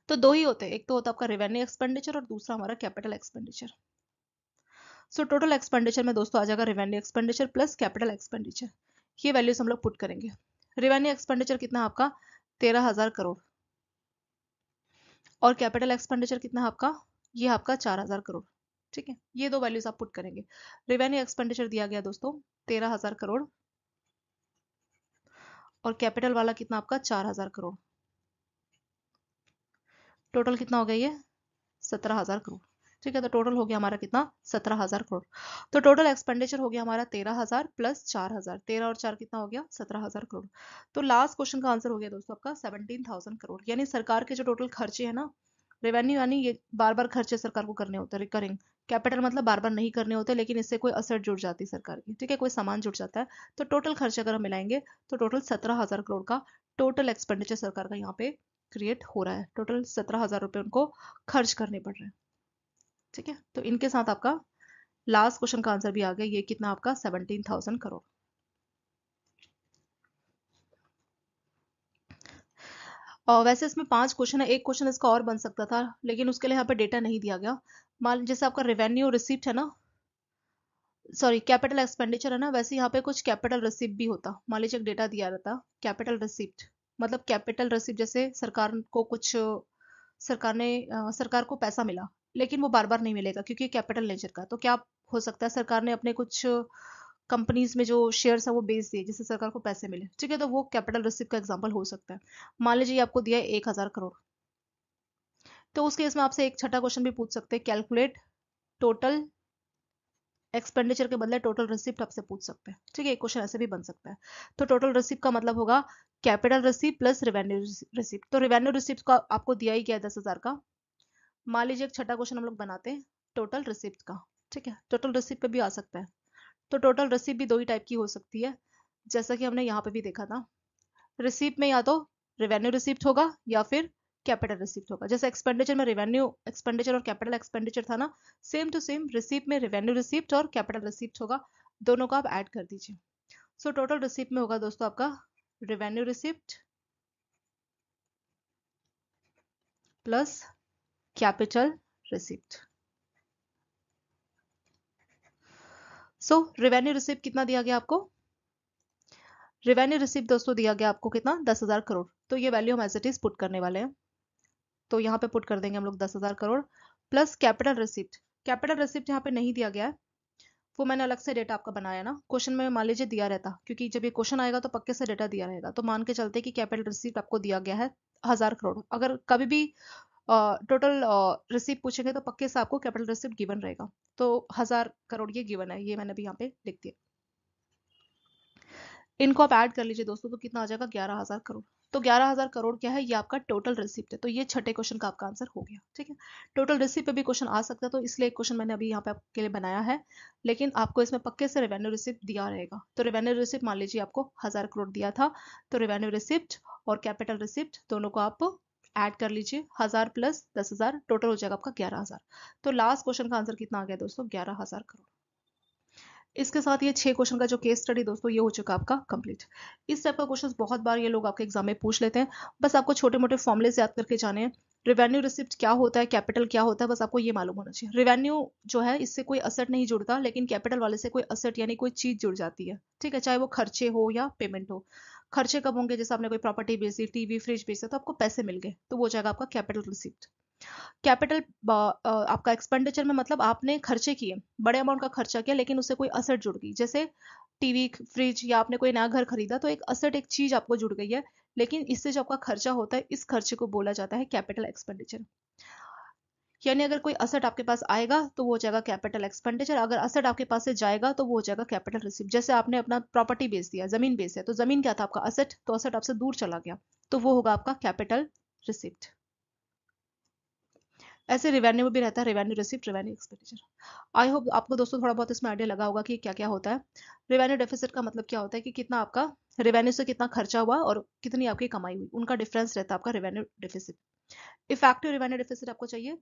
तो दो ही होते हैं, एक तो होता है आपका रेवेन्यू एक्सपेंडिचर और दूसरा हमारा capital expenditure. So total expenditure में दोस्तों आ जाएगा revenue expenditure plus capital expenditure. ये वैल्यूज हम लोग पुट करेंगे। रेवेन्यू एक्सपेंडिचर कितना है आपका, 13,000 करोड़, और कैपिटल एक्सपेंडिचर कितना है आपका, ये आपका 4,000 करोड़। ठीक है, ये दो वैल्यूज आप पुट करेंगे। रेवेन्यू एक्सपेंडिचर दिया गया दोस्तों 13,000 करोड़, और कैपिटल वाला कितना आपका 4,000 करोड़। टोटल कितना हो गया ये, 17,000 करोड़। ठीक है, तो टोटल हो गया हमारा कितना, 17,000 करोड़। तो टोटल एक्सपेंडिचर हो गया हमारा 13,000 प्लस 4,000, 13 और 4 कितना हो गया, 17,000 करोड़। तो लास्ट क्वेश्चन का आंसर हो गया दोस्तों आपका 17,000 करोड़। यानी सरकार के जो टोटल खर्चे हैं ना, रेवेन्यू यानी ये बार बार खर्चे सरकार को करने होते हैं रिकरिंग, कैपिटल मतलब बार बार नहीं करने होते लेकिन इससे कोई असर जुड़ जाती है सरकार की। ठीक है, कोई सामान जुड़ जाता है, तो टोटल खर्चे अगर हम मिलाएंगे तो टोटल 17,000 करोड़ का टोटल एक्सपेंडिचर सरकार का यहाँ पे क्रिएट हो रहा है। टोटल 17,000 रुपए उनको खर्च करने पड़ रहे हैं। ठीक है, तो इनके साथ आपका लास्ट क्वेश्चन का आंसर भी आ गया, ये कितना आपका 17,000 करोड़। और वैसे इसमें 5 क्वेश्चन है, एक क्वेश्चन इसका और बन सकता था लेकिन उसके लिए यहाँ पे डेटा नहीं दिया गया। मान जैसे आपका रेवेन्यू रिसिप्ट है ना, सॉरी कैपिटल एक्सपेंडिचर है ना, वैसे यहाँ पे कुछ कैपिटल रिसिप्ट भी होता। मान लीजिए एक डेटा दिया रहता कैपिटल रिसिप्ट, मतलब कैपिटल रिसिप्ट जैसे सरकार को कुछ, सरकार को पैसा मिला लेकिन वो बार बार नहीं मिलेगा क्योंकि कैपिटल नेचर का। तो क्या हो सकता है, सरकार ने अपने कुछ कंपनीज में जो शेयर्स है वो बेच दिए जिससे सरकार को पैसे मिले। ठीक है, तो वो कैपिटल रिसिप्ट का एग्जांपल हो सकता है। मान लीजिए आपको दिया है 1,000 करोड़, तो उस केस में आपसे एक छठा क्वेश्चन भी पूछ सकते हैं, कैलकुलेट टोटल एक्सपेंडिचर के बदले टोटल रिसिप्ट आपसे पूछ सकते हैं। ठीक है, एक क्वेश्चन ऐसे भी बन सकता है। तो टोटल रिसिप्ट का मतलब होगा capital receipt plus revenue receipt. तो रेवेन्यू रिसिप्ट का आपको दिया ही गया 10,000 का। मान लीजिए एक छठा क्वेश्चन हम लोग बनाते हैं टोटल रिसिप्ट का। ठीक है, टोटल रिसिप्ट पे भी आ सकता है। तो टोटल रिसिप्ट भी दो ही टाइप की हो सकती है, जैसा कि हमने यहाँ पे भी देखा था। रिसिप्ट में या तो रेवेन्यू रिसिप्ट होगा या फिर कैपिटल रिसिप्ट होगा। जैसे एक्सपेंडिचर में रेवेन्यू एक्सपेंडिचर और कैपिटल एक्सपेंडिचर था ना, सेम टू सेम रिसिप्ट में रेवेन्यू रिसिप्ट और कैपिटल रिसिप्ट होगा। दोनों को आप ऐड कर दीजिए। सो टोटल रिसिप्ट में होगा दोस्तों आपका revenue receipt plus capital receipt. So revenue receipt कितना दिया गया आपको? रेवेन्यू रिसिप्ट दोस्तों दिया गया आपको कितना? 10,000 करोड़। तो ये वैल्यू हम एज इट इज पुट करने वाले हैं, तो यहाँ पे पुट कर देंगे हम लोग 10,000 crore plus capital receipt. Capital receipt यहाँ पे नहीं दिया गया है, वो मैंने अलग से डेटा आपका बनाया ना, क्वेश्चन में मान लीजिए दिया रहता, क्योंकि जब ये क्वेश्चन आएगा तो पक्के से डेटा दिया रहेगा, तो मान के चलते कि कैपिटल रिसिप्ट आपको दिया गया है 1,000 करोड़। अगर कभी भी टोटल रिसिप्ट पूछेंगे तो पक्के से आपको कैपिटल रिसिप्ट गिवन रहेगा, तो 1,000 करोड़ ये गिवन है, ये मैंने भी यहाँ पे लिख दिया। इनको आप ऐड कर लीजिए दोस्तों, तो कितना आ जाएगा? 11,000 करोड़। तो 11,000 करोड़ क्या है? ये आपका टोटल रिसिप्ट है। तो ये छठे क्वेश्चन का आपका आंसर हो गया। ठीक है, टोटल रिसिप्ट पे भी क्वेश्चन आ सकता है, तो इसलिए एक क्वेश्चन मैंने अभी यहाँ पे आपके लिए बनाया है, लेकिन आपको इसमें पक्के से रेवेन्यू रिसिप्ट दिया रहेगा। तो रेवेन्यू रिसिप्ट मान लीजिए आपको 1,000 करोड़ दिया था, तो रेवेन्यू रिसिप्ट और कैपिटल रिसिप्ट दोनों को आप ऐड कर लीजिए, 1,000 प्लस 10,000 टोटल हो जाएगा आपका 11,000। तो लास्ट क्वेश्चन का आंसर कितना आ गया दोस्तों? 11,000 करोड़। इसके साथ ये 6 क्वेश्चन का जो केस स्टडी दोस्तों ये हो चुका आपका कंप्लीट। इस टाइप का क्वेश्चंस बहुत बार ये लोग आपके एग्जाम में पूछ लेते हैं, बस आपको छोटे मोटे फॉर्मुले याद करके जाने हैं। रेवेन्यू रिसिप्ट क्या होता है, कैपिटल क्या होता है, बस आपको ये मालूम होना चाहिए। रेवेन्यू जो है इससे कोई असेट नहीं जुड़ता, लेकिन कैपिटल वाले से कोई असेट यानी कोई चीज जुड़ जाती है। ठीक है, चाहे वो खर्चे हो या पेमेंट हो। खर्चे कब होंगे? जैसे आपने कोई प्रॉपर्टी बेची, टीवी फ्रिज बेचा, तो आपको पैसे मिल गए, तो वो हो जाएगा आपका कैपिटल रिसिप्ट। कैपिटल आपका एक्सपेंडिचर में मतलब आपने खर्चे किए, बड़े अमाउंट का खर्चा किया, लेकिन उससे कोई असेट जुड़ गई, जैसे टीवी फ्रिज या आपने कोई नया घर खरीदा, तो एक असेट एक चीज आपको जुड़ गई है, लेकिन इससे जो आपका खर्चा होता है, इस खर्चे को बोला जाता है कैपिटल एक्सपेंडिचर। यानी अगर कोई असेट आपके पास आएगा तो वो हो जाएगा कैपिटल एक्सपेंडिचर, अगर असेट आपके पास से जाएगा तो वो हो जाएगा कैपिटल रिसिप्ट। जैसे आपने अपना प्रॉपर्टी बेच दिया, जमीन बेच दिया, तो जमीन क्या था? आपका असेट, तो असेट आपसे दूर चला गया, तो वो होगा आपका कैपिटल रिसिप्ट। ऐसे रेवेन्यू में भी रहता है revenue receipt, revenue expenditure. I hope आपको दोस्तों थोड़ा बहुत इसमें आइडिया लगा होगा कि क्या क्या होता है। रेवेन्यू डेफिसिट का मतलब क्या होता है कि कितना आपका रेवेन्यू से कितना खर्चा हुआ और कितनी आपकी कमाई हुई, उनका डिफरेंस रहता है आपका revenue deficit. Effective revenue deficit आपको चाहिए,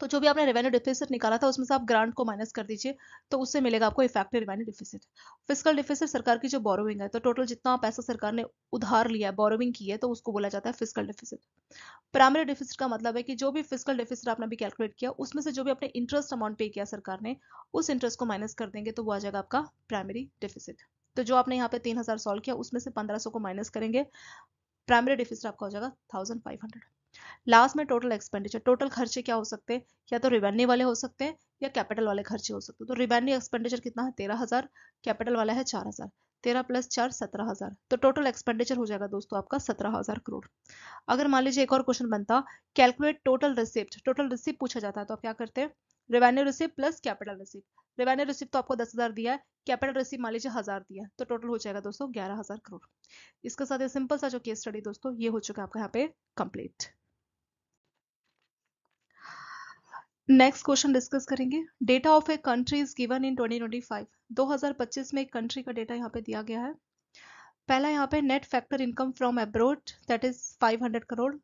तो जो भी आपने रेवेन्यू डेफिसिट निकाला था उसमें से आप ग्रांट को माइनस कर दीजिए, तो उससे मिलेगा आपको effective revenue deficit. Fiscal deficit सरकार की जो बोरोइंग है, तो टोटल जितना पैसा सरकार ने उधार लिया है, बोरोइंग की है, तो उसको बोला जाता है फिस्कल डेफिसिट। प्राइमरी डेफिसिट का मतलब है कि जो भी फिस्कल डेफिसिट आपने अभी कैलकुलेट किया, उसमें से जो भी आपने इंटरेस्ट अमाउंट पे किया सरकार ने, उस इंटरेस्ट को माइनस कर देंगे, तो वो आ जाएगा आपका प्राइमरी डेफिसिट। तो जो आपने यहाँ पे 3,000 सॉल्व किया, उसमें से 1,500 को माइनस करेंगे, प्राइमरी डेफिसिट आपका हो जाएगा 1,500। लास्ट में टोटल एक्सपेंडिचर, टोटल खर्चे क्या हो सकते हैं? या तो रिवेन्यू वाले हो सकते हैं या कैपिटल वाले खर्चे हो सकते हैं। तो रिवेन्यू एक्सपेंडिचर कितना है? 13,000, कैपिटल वाला है 4,000, 13 प्लस 4 17,000, तो टोटल एक्सपेंडिचर हो जाएगा दोस्तों आपका 17,000 करोड़। अगर मान लीजिए एक और क्वेश्चन बनता, calculate total receipt, total receipt पूछा जाता है, तो आप क्या करते हैं? Revenue receipt plus capital receipt. Revenue receipt तो आपको 10,000 दिया है, कैपिटल रिसिप्ट मान लीजिए 1,000 दिया है, तो टोटल हो जाएगा दोस्तों 11,000 करोड़। इसके साथ ये सिंपल सा जो केस स्टडी दोस्तों ये हो चुका है आपका यहाँ पे कंप्लीट। नेक्स्ट क्वेश्चन डिस्कस करेंगे, data of a country is given in 2025। 2025 में एक कंट्री का डेटा यहाँ पे दिया गया है। पहला यहाँ पे net factor income from abroad that is 500 crore.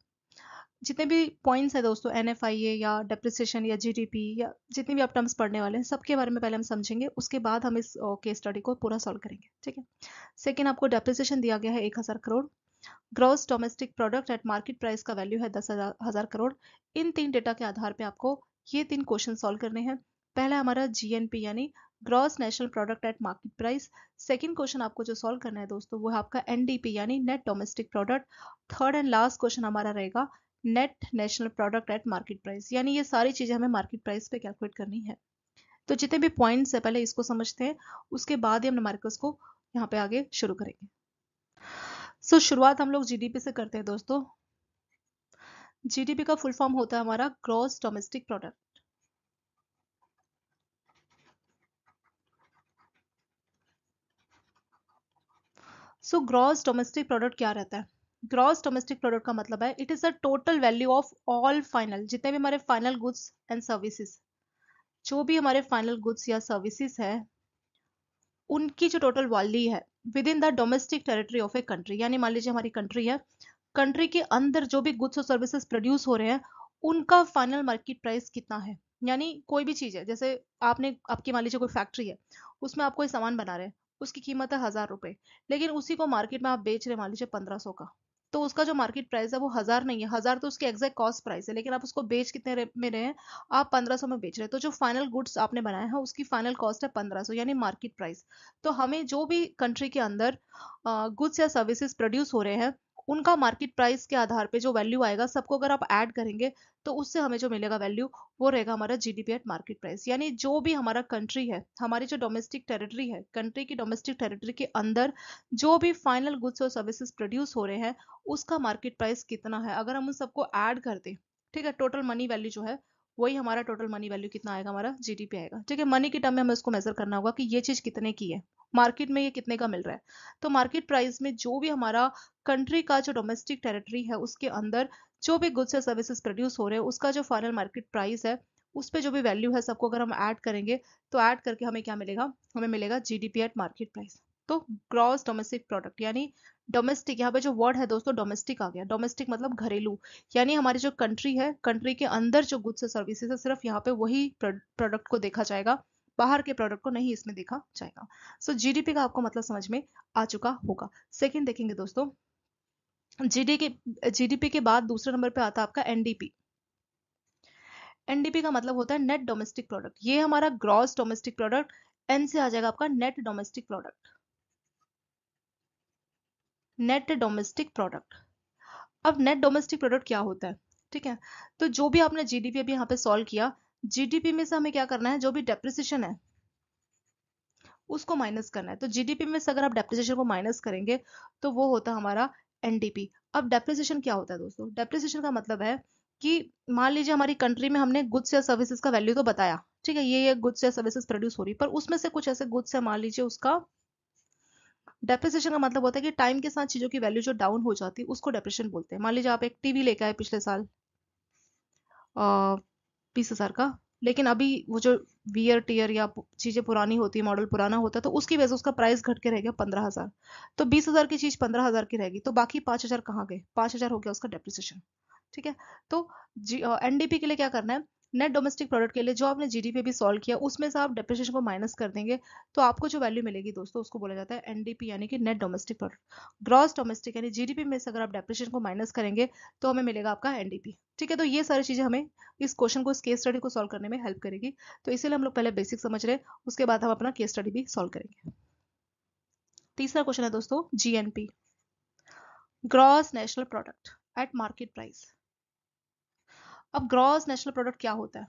जितने भी पॉइंट्स है दोस्तों, एनएफआईए या डेप्रिसिएशन या जीडीपी या जितनी भी आप टर्म्स पढ़ने वाले हैं, सबके बारे में पहले हम समझेंगे, उसके बाद हम इस केस स्टडी को पूरा सॉल्व करेंगे। ठीक है, सेकेंड आपको डेप्रिसिएशन दिया गया है 1,000 crore. Gross domestic product at market price का वैल्यू है 10,000 करोड़। इन 3 डेटा के आधार पे आपको ये 3 क्वेश्चन सॉल्व करने हैं। पहला हमारा जीएनपी यानी gross national product at market price. Second question आपको जो सॉल्व करना है दोस्तों वो है आपका एनडीपी यानी net domestic product. Third and last question हमारा रहेगा net national product at market price, यानी ये सारी चीजें हमें मार्केट प्राइस पे कैलकुलेट करनी है। तो जितने भी पॉइंट्स है पहले इसको समझते हैं, उसके बाद ही हम न्यूमेरिकल्स को यहाँ पे आगे शुरू करेंगे। शुरुआत हम लोग जीडीपी से करते हैं दोस्तों। जीडीपी का फुल फॉर्म होता है हमारा gross domestic product. Gross domestic product क्या रहता है? ग्रॉस डोमेस्टिक प्रोडक्ट का मतलब है it is the total value of all final, जितने भी हमारे फाइनल गुड्स एंड सर्विसेज, जो भी हमारे फाइनल गुड्स या सर्विसेज है, उनकी जो टोटल वैल्यू है with in the domestic territory of a country. यानी मान लीजिए हमारी कंट्री है, कंट्री के अंदर जो भी गुड्स और सर्विसेज प्रोड्यूस हो रहे हैं, उनका फाइनल मार्केट प्राइस कितना है। यानी कोई भी चीज है, जैसे आपने आपकी मान लीजिए कोई फैक्ट्री है, उसमें आप कोई सामान बना रहे हैं, उसकी कीमत है 1000 रुपए, लेकिन उसी को मार्केट में आप बेच रहे मान लीजिए 1500 का, तो उसका जो मार्केट प्राइस है वो 1000 नहीं है, 1000 तो उसकी एग्जैक्ट कॉस्ट प्राइस है, लेकिन आप उसको बेच कितने में रहे हैं, आप 1500 में बेच रहे हैं, तो जो फाइनल गुड्स आपने बनाया है उसकी फाइनल कॉस्ट है 1500 यानी मार्केट प्राइस। तो हमें जो भी कंट्री के अंदर गुड्स या सर्विसेज प्रोड्यूस हो रहे हैं उनका मार्केट प्राइस के आधार पे जो वैल्यू आएगा सबको अगर आप ऐड करेंगे तो उससे हमें जो मिलेगा वैल्यू वो रहेगा हमारा जीडीपी एट मार्केट प्राइस। यानी जो भी हमारा कंट्री है, हमारी जो डोमेस्टिक टेरिटरी है, कंट्री की डोमेस्टिक टेरिटरी के अंदर जो भी फाइनल गुड्स और सर्विसेज प्रोड्यूस हो रहे हैं उसका मार्केट प्राइस कितना है, अगर हम उन सबको ऐड कर दें, ठीक है, टोटल मनी वैल्यू जो है वही हमारा टोटल मनी वैल्यू कितना आएगा, हमारा जीडीपी आएगा। ठीक है, मनी के टर्म में हमें उसको मेजर करना होगा कि ये चीज कितने की है, मार्केट में ये कितने का मिल रहा है। तो मार्केट प्राइस में जो भी हमारा कंट्री का जो डोमेस्टिक टेरिटरी है उसके अंदर जो भी गुड्स या सर्विसेज प्रोड्यूस हो रहे हैं उसका जो फाइनल मार्केट प्राइस है उस पे जो भी वैल्यू है सबको अगर हम ऐड करेंगे तो ऐड करके हमें क्या मिलेगा, हमें मिलेगा जीडीपी एट मार्केट प्राइस। तो ग्रॉस डोमेस्टिक प्रोडक्ट यानी डोमेस्टिक, यहाँ पे जो वर्ड है दोस्तों डोमेस्टिक आ गया, डोमेस्टिक मतलब घरेलू, यानी हमारी जो कंट्री है, कंट्री के अंदर जो गुड्स और सर्विसेज है सिर्फ यहाँ पे वही प्रोडक्ट को देखा जाएगा, बाहर के प्रोडक्ट को नहीं इसमें देखा जाएगा। सो जीडीपी का आपको मतलब समझ में आ चुका होगा। सेकंड देखेंगे दोस्तों, जीडीपी के बाद दूसरे नंबर पे आता है आपका एनडीपी। एनडीपी का मतलब होता है नेट डोमेस्टिक प्रोडक्ट, ये हमारा ग्रॉस डोमेस्टिक प्रोडक्ट, एन से आ जाएगा आपका net domestic product, net domestic product. अब नेट डोमेस्टिक प्रोडक्ट क्या होता है, ठीक है, तो जो भी आपने जीडीपी अभी यहाँ पे सॉल्व किया, जीडीपी में से हमें क्या करना है, जो भी डेप्रिसिएशन है उसको माइनस करना है। तो जीडीपी में से अगर आप डेप्रिसिएशन को माइनस करेंगे तो वो होता है हमारा एनडीपी। अब डेप्रिसिएशन क्या होता है दोस्तों, डेप्रिसिएशन का मतलब है कि मान लीजिए हमारी कंट्री में हमने गुड्स या सर्विसेज का वैल्यू तो बताया, ठीक है, ये गुड्स या सर्विसेज प्रोड्यूस हो रही, पर उसमें से कुछ ऐसे गुड्स है मान लीजिए उसका डेप्रिसिएशन का मतलब होता है कि टाइम के साथ चीजों की वैल्यू जो डाउन हो जाती है उसको डेप्रिसिएशन बोलते हैं। मान लीजिए आप एक टीवी लेके आए पिछले साल 20,000 का, लेकिन अभी वो जो वियर टीयर या चीजें पुरानी होती है, मॉडल पुराना होता है, तो उसकी वजह से उसका प्राइस घट के रह गया 15,000, तो 20,000 की चीज 15,000 की रहेगी, तो बाकी 5,000 कहाँ गए, 5,000 हो गया उसका डेप्रिसिएशन। ठीक है, तो एनडीपी के लिए क्या करना है, नेट डोमेस्टिक प्रोडक्ट के लिए जो आपने जीडीपी भी सॉल्व किया उसमें से आप डेप्रिसिएशन को माइनस कर देंगे तो आपको जो वैल्यू मिलेगी दोस्तों उसको बोला जाता है एनडीपी यानी कि net domestic product. Gross domestic यानी जीडीपी में से अगर आप डेप्रिसिएशन को माइनस करेंगे तो हमें मिलेगा आपका एनडीपी। ठीक है, तो ये सारी चीजें हमें इस क्वेश्चन को, इस केस स्टडी को सॉल्व करने में हेल्प करेगी, तो इसीलिए हम लोग पहले बेसिक समझ रहे हैं, उसके बाद हम अपना केस स्टडी भी सॉल्व करेंगे। तीसरा क्वेश्चन है दोस्तों GNP, gross national product at market price. अब ग्रॉस नेशनल प्रोडक्ट क्या होता है,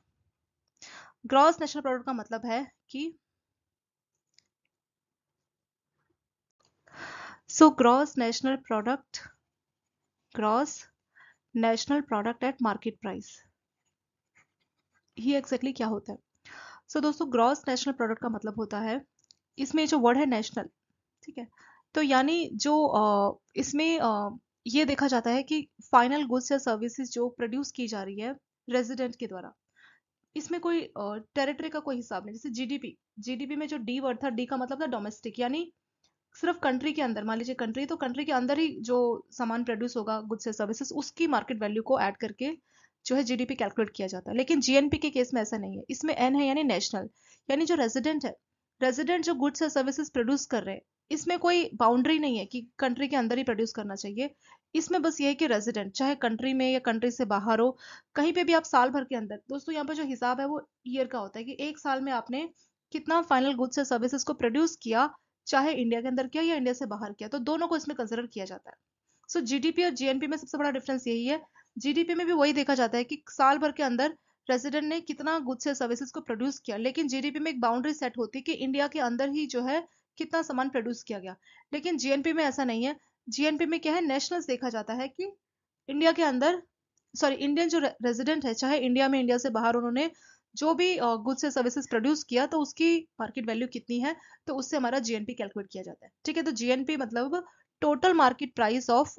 ग्रॉस नेशनल प्रोडक्ट का मतलब है कि gross national product, gross national product at market price, ये एग्जैक्टली क्या होता है। दोस्तों ग्रॉस नेशनल प्रोडक्ट का मतलब होता है, इसमें जो वर्ड है नेशनल, ठीक है, तो यानी जो इसमें ये देखा जाता है कि फाइनल गुड्स या सर्विसेज जो प्रोड्यूस की जा रही है रेजिडेंट के द्वारा, इसमें कोई टेरिटरी का कोई हिसाब नहीं। जैसे जीडीपी, जीडीपी में जो डी वर्ड था, डी का मतलब था डोमेस्टिक, यानी सिर्फ कंट्री के अंदर, मान लीजिए कंट्री, तो कंट्री के अंदर ही जो सामान प्रोड्यूस होगा गुड्स या सर्विसेज उसकी मार्केट वैल्यू को ऐड करके जो है जीडीपी कैलकुलेट किया जाता है। लेकिन जीएनपी के केस में ऐसा नहीं है, इसमें एन है यानी नेशनल, यानी जो रेजिडेंट है, रेजिडेंट जो गुड्स या सर्विसेज प्रोड्यूस कर रहे हैं, इसमें कोई बाउंड्री नहीं है कि कंट्री के अंदर ही प्रोड्यूस करना चाहिए, इसमें बस ये है कि रेजिडेंट चाहे कंट्री में या कंट्री से बाहर हो, कहीं पे भी आप साल भर के अंदर, दोस्तों यहाँ पर जो हिसाब है वो ईयर का होता है कि एक साल में आपने कितना फाइनल गुड्स या सर्विसेज को प्रोड्यूस किया, चाहे इंडिया के अंदर किया या इंडिया से बाहर किया, तो दोनों को इसमें कंसिडर किया जाता है। जीडीपी और जीएनपी में सबसे बड़ा डिफरेंस यही है, जीडीपी में भी वही देखा जाता है कि साल भर के अंदर रेजिडेंट ने कितना गुड्स या सर्विसेज को प्रोड्यूस किया, लेकिन जीडीपी में एक बाउंड्री सेट होती है कि इंडिया के अंदर ही जो है कितना सामान प्रोड्यूस किया गया। लेकिन जीएनपी में ऐसा नहीं है, जीएनपी में क्या है, नेशनल देखा जाता है कि इंडिया के अंदर, सॉरी इंडियन जो रेजिडेंट है चाहे इंडिया में इंडिया से बाहर, उन्होंने जो भी गुड्स या सर्विसेज प्रोड्यूस किया तो उसकी मार्केट वैल्यू कितनी है, तो उससे हमारा जीएनपी कैलकुलेट किया जाता है। ठीक है, तो जीएनपी मतलब total market price of